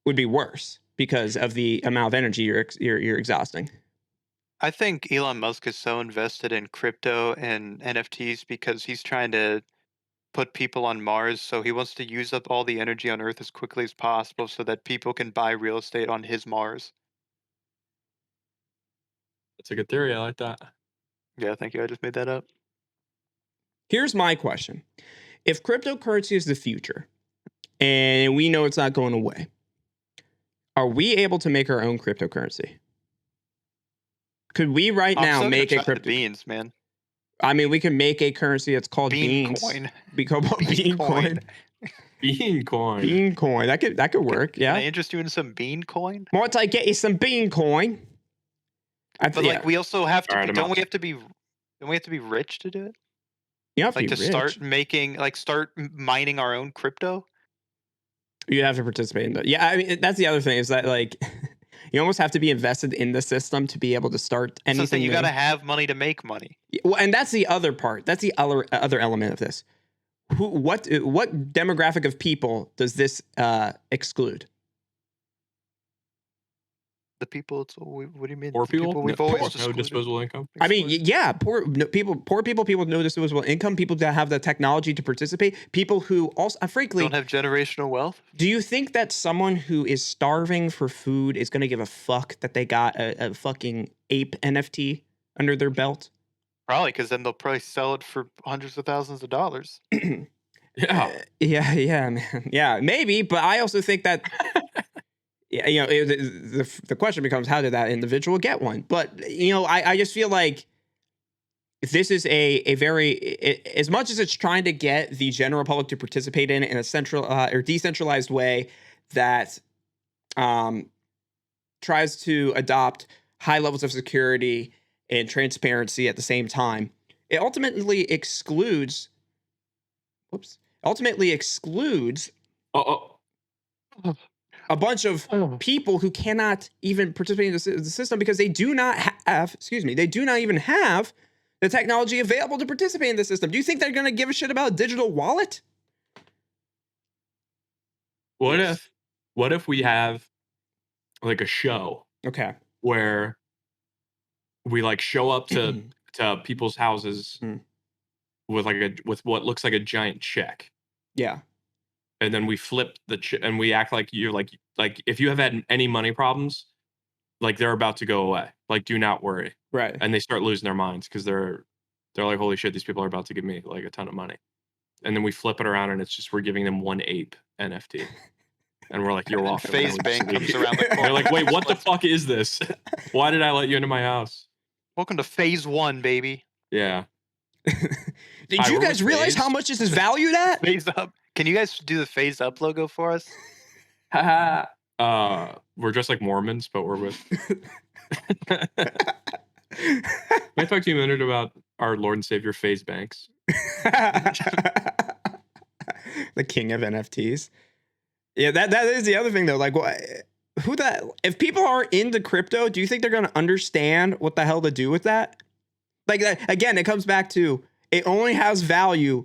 would be worse because of the amount of energy you're exhausting. I think Elon Musk is so invested in crypto and NFTs because he's trying to put people on Mars. So he wants to use up all the energy on Earth as quickly as possible so that people can buy real estate on his Mars. That's a good theory. I like that. Yeah, thank you. I just made that up. Here's my question. If cryptocurrency is the future, and we know it's not going away, are we able to make our own cryptocurrency? Could we now make a crypto beans, man? I mean, we can make a currency that's called Bean beans. coin. Be called Bean coin. Bean coin. Bean coin. That could work. Yeah. Can I interest you in some bean coin? Once I get you some bean coin. But we also have to. Right, Don't we have to be rich to do it? You have to be to rich. start mining our own crypto. You have to participate in that. Yeah, I mean that's the other thing is that you almost have to be invested in the system to be able to start anything. So you got to have money to make money. Well, and that's the other part. That's the other element of this. What demographic of people does this exclude? The people. What do you mean? Poor people? We've always no disposable income. I mean, yeah, poor people with no disposable income, people that have the technology to participate, people who also, frankly, don't have generational wealth. Do you think that someone who is starving for food is going to give a fuck that they got a fucking ape NFT under their belt? Probably, because then they'll probably sell it for hundreds of thousands of dollars. Yeah. Yeah, man. Yeah, maybe, but I also think that. Yeah, the question becomes, how did that individual get one? But I just feel like this is a very, as much as it's trying to get the general public to participate in a central or decentralized way that tries to adopt high levels of security and transparency at the same time, it ultimately excludes. A bunch of people who cannot even participate in the system because they do not have, they do not even have the technology available to participate in the system. Do you think they're going to give a shit about a digital wallet? What if we have like a show? Okay. Where we show up to people's houses with what looks like a giant check. Yeah. And then we flip the and we act like you're like if you have had any money problems, they're about to go away. Do not worry. Right. And they start losing their minds because they're like, holy shit, these people are about to give me a ton of money. And then we flip it around and it's just we're giving them one ape NFT. And we're like, you're welcome. Phase Bank comes around the corner. They're like, wait, what the fuck is this? Why did I let you into my house? Welcome to phase 1, baby. Yeah. Did you guys realize how much this is valued at? Phase up. Can you guys do the phase up logo for us? We're just like Mormons, but we're with. Can I talk to you a minute about our Lord and Savior Phase Banks? The king of NFTs. Yeah, that is the other thing though. If people are into crypto, do you think they're going to understand what the hell to do with that? Again, it comes back to it only has value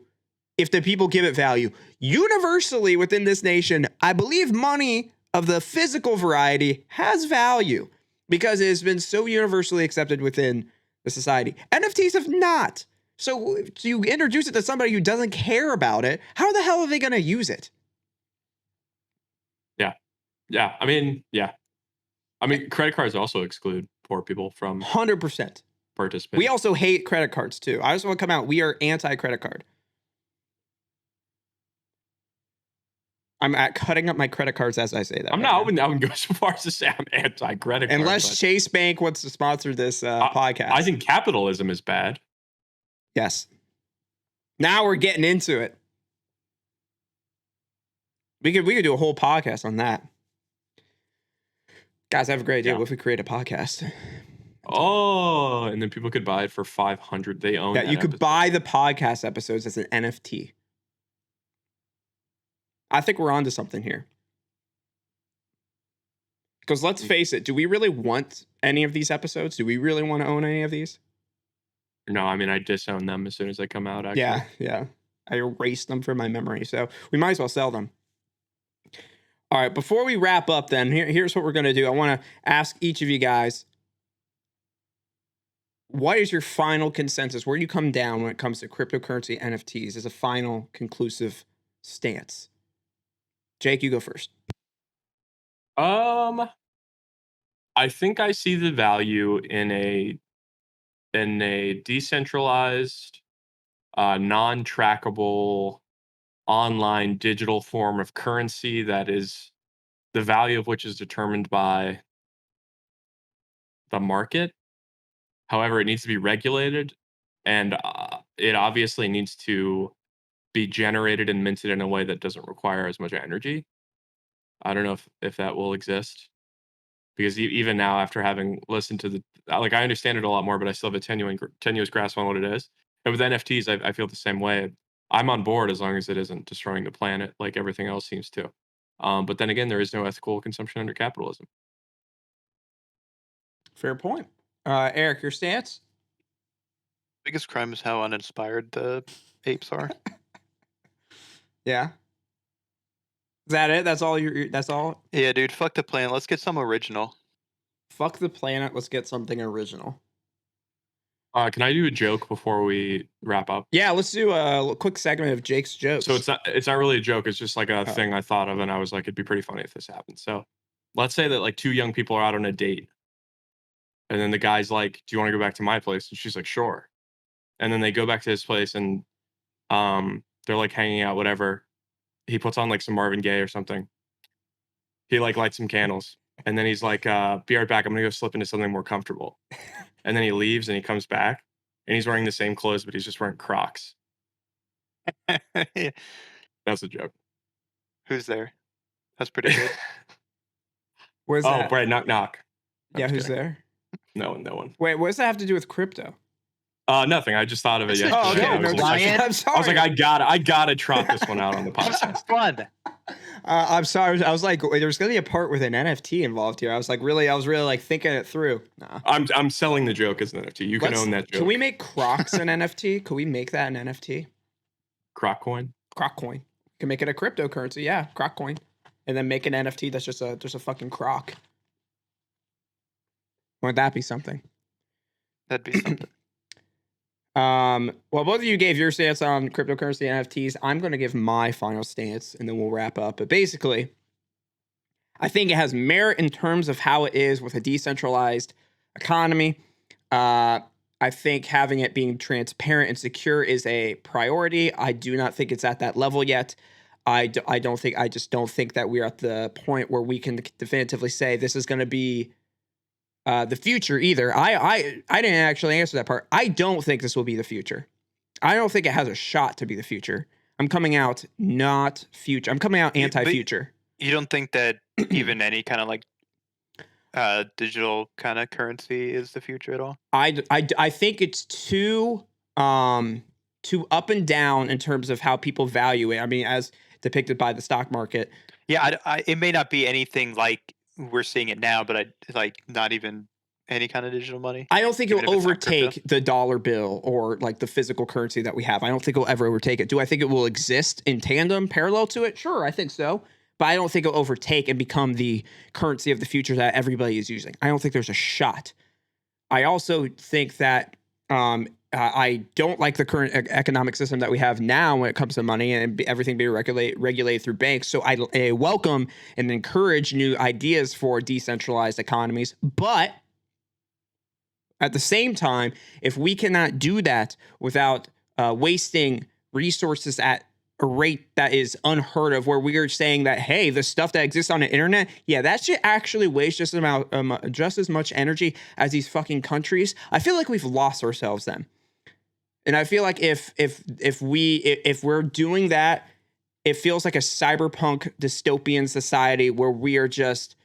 if the people give it value. Universally within this nation, I believe money of the physical variety has value because it has been so universally accepted within the society. NFTs have not. So if you introduce it to somebody who doesn't care about it, how the hell are they going to use it? Yeah. I mean, credit cards also exclude poor people from 100%. participating. We also hate credit cards too. I just want to come out. We are anti-credit card. I'm cutting up my credit cards as I say that. I'm not. I wouldn't go so far as to say I'm anti-credit card. Unless Chase Bank wants to sponsor this podcast. I think capitalism is bad. Yes. Now we're getting into it. We could do a whole podcast on that. Guys, I have a great idea. Yeah. What if we create a podcast? Oh, and then people could buy it for $500. They own. Yeah, that you could episode. buy the podcast episodes as an NFT. I think we're onto something here. Because let's face it, do we really want any of these episodes? Do we really want to own any of these? No, I mean I disown them as soon as they come out. Actually, Yeah. I erased them from my memory, so we might as well sell them. All right, before we wrap up then, here's what we're going to do. I want to ask each of you guys, what is your final consensus? Where do you come down when it comes to cryptocurrency NFTs as a final conclusive stance? Jake, you go first. I think I see the value in a decentralized, non-trackable, online digital form of currency that is the value of which is determined by the market. However, it needs to be regulated, and it obviously needs to be generated and minted in a way that doesn't require as much energy. I don't know if that will exist, because even now, after having listened to I understand it a lot more, but I still have a tenuous grasp on what it is. And with NFTs, I feel the same way. I'm on board as long as it isn't destroying the planet like everything else seems to. But then again, there is no ethical consumption under capitalism. Fair point. Eric, your stance? Biggest crime is how uninspired the apes are. Yeah. Is that it? That's all that's all? Yeah, dude, fuck the plan. Let's get some original. Fuck the planet. Let's get something original. Can I do a joke before we wrap up? Yeah, let's do a quick segment of Jake's jokes. So it's not really a joke. It's just like a thing I thought of, and I was like, it'd be pretty funny if this happened. So let's say that like two young people are out on a date, and then the guy's like, "Do you want to go back to my place?" And she's like, "Sure." And then they go back to his place, and they're like hanging out, whatever. He puts on like some Marvin Gaye or something. He like lights some candles, and then he's like, "Be right back. I'm gonna go slip into something more comfortable." And then he leaves, and he comes back, and he's wearing the same clothes, but he's just wearing Crocs. Yeah. That's a joke. Who's there? That's pretty good. What's Oh, that? Brad, knock, knock. I'm Yeah, just who's kidding. there? No one. Wait, what does that have to do with crypto? Nothing. I just thought of it That's yesterday. a Oh, okay. joke, I was No, like, Ryan. I'm sorry. I was like, I gotta trot this one out on the podcast. Fun. I'm sorry. I was like, there's gonna be a part with an NFT involved here. I was really like thinking it through. Nah. I'm selling the joke as an NFT. You can own that joke. Can we make Crocs an NFT? Could we make that an NFT? Croc coin? Croc coin. Can make it a cryptocurrency. Yeah, Croc coin, and then make an NFT that's just a fucking croc. Wouldn't that be something? That'd be something. Well, both of you gave your stance on cryptocurrency and NFTs. I'm going to give my final stance, and then we'll wrap up. But basically, I think it has merit in terms of how it is with a decentralized economy. I think having it being transparent and secure is a priority. I do not think it's at that level yet. I just don't think that we're at the point where we can definitively say this is going to be the future either. I didn't actually answer that part. I don't think this will be the future. I don't think it has a shot to be the future. I'm coming out not future. I'm coming out anti-future. You don't think that even any kind of like digital kind of currency is the future at all? I think it's too up and down in terms of how people value it. I mean, as depicted by the stock market. Yeah, it may not be anything like we're seeing it now, but like not even any kind of digital money. I don't think Even it'll if it's not crypto? overtake the dollar bill or like the physical currency that we have. I don't think it'll ever overtake it. Do I think it will exist in tandem, parallel to it? Sure, I think so. But I don't think it'll overtake and become the currency of the future that everybody is using. I don't think there's a shot. I also think that I don't like the current economic system that we have now when it comes to money and everything being regulated through banks. So I welcome and encourage new ideas for decentralized economies. But at the same time, if we cannot do that without wasting resources at a rate that is unheard of, where we are saying that, hey, the stuff that exists on the internet, yeah, that should actually waste just as much energy as these fucking countries. I feel like we've lost ourselves then. And I feel like if we're doing that, it feels like a cyberpunk dystopian society where we are just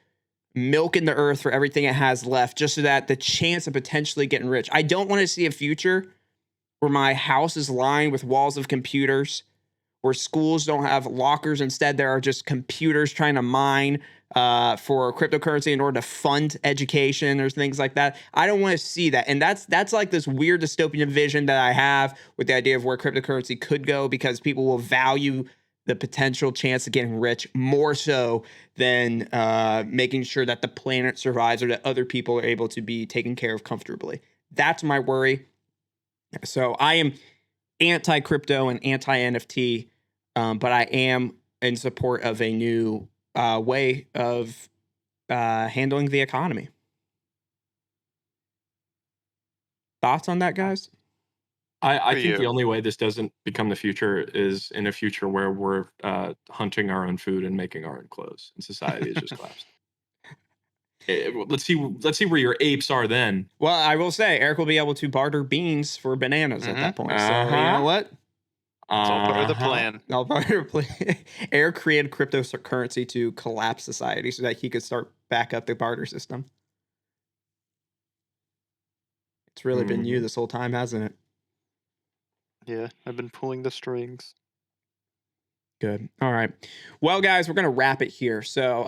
milking the earth for everything it has left, just so that the chance of potentially getting rich. I don't want to see a future where my house is lined with walls of computers, where schools don't have lockers. Instead, there are just computers trying to mine for cryptocurrency in order to fund education or things like that. I don't want to see that. And that's like this weird dystopian vision that I have with the idea of where cryptocurrency could go, because people will value the potential chance of getting rich more so than making sure that the planet survives or that other people are able to be taken care of comfortably. That's my worry. So I am anti-crypto and anti-NFT, but I am in support of a new way of handling the economy. Thoughts on that, guys? I For think the you. only way this doesn't become the future is in a future where we're hunting our own food and making our own clothes, and society has just collapsed. Let's see where your apes are then. Well, I will say Eric will be able to barter beans for bananas at that point. So you know what? It's all part of the Uh-huh. plan. I'll barter. Eric created cryptocurrency to collapse society so that he could start back up the barter system. It's really been you this whole time, hasn't it? Yeah, I've been pulling the strings. Good. All right. Well, guys, we're gonna wrap it here. So,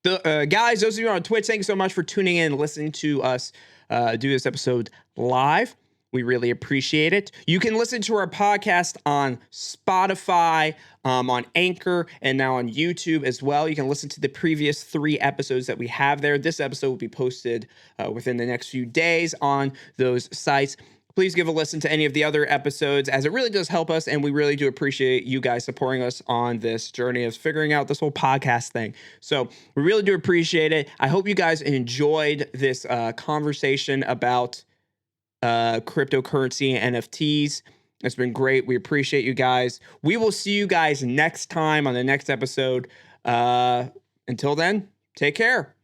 guys, those of you on Twitch, thank you so much for tuning in and listening to us do this episode live. We really appreciate it. You can listen to our podcast on Spotify, on Anchor, and now on YouTube as well. You can listen to the previous 3 episodes that we have there. This episode will be posted within the next few days on those sites. Please give a listen to any of the other episodes, as it really does help us, and we really do appreciate you guys supporting us on this journey of figuring out this whole podcast thing. So we really do appreciate it. I hope you guys enjoyed this conversation about cryptocurrency and NFTs. It's been great. We appreciate you guys. We will see you guys next time on the next episode. Until then, take care.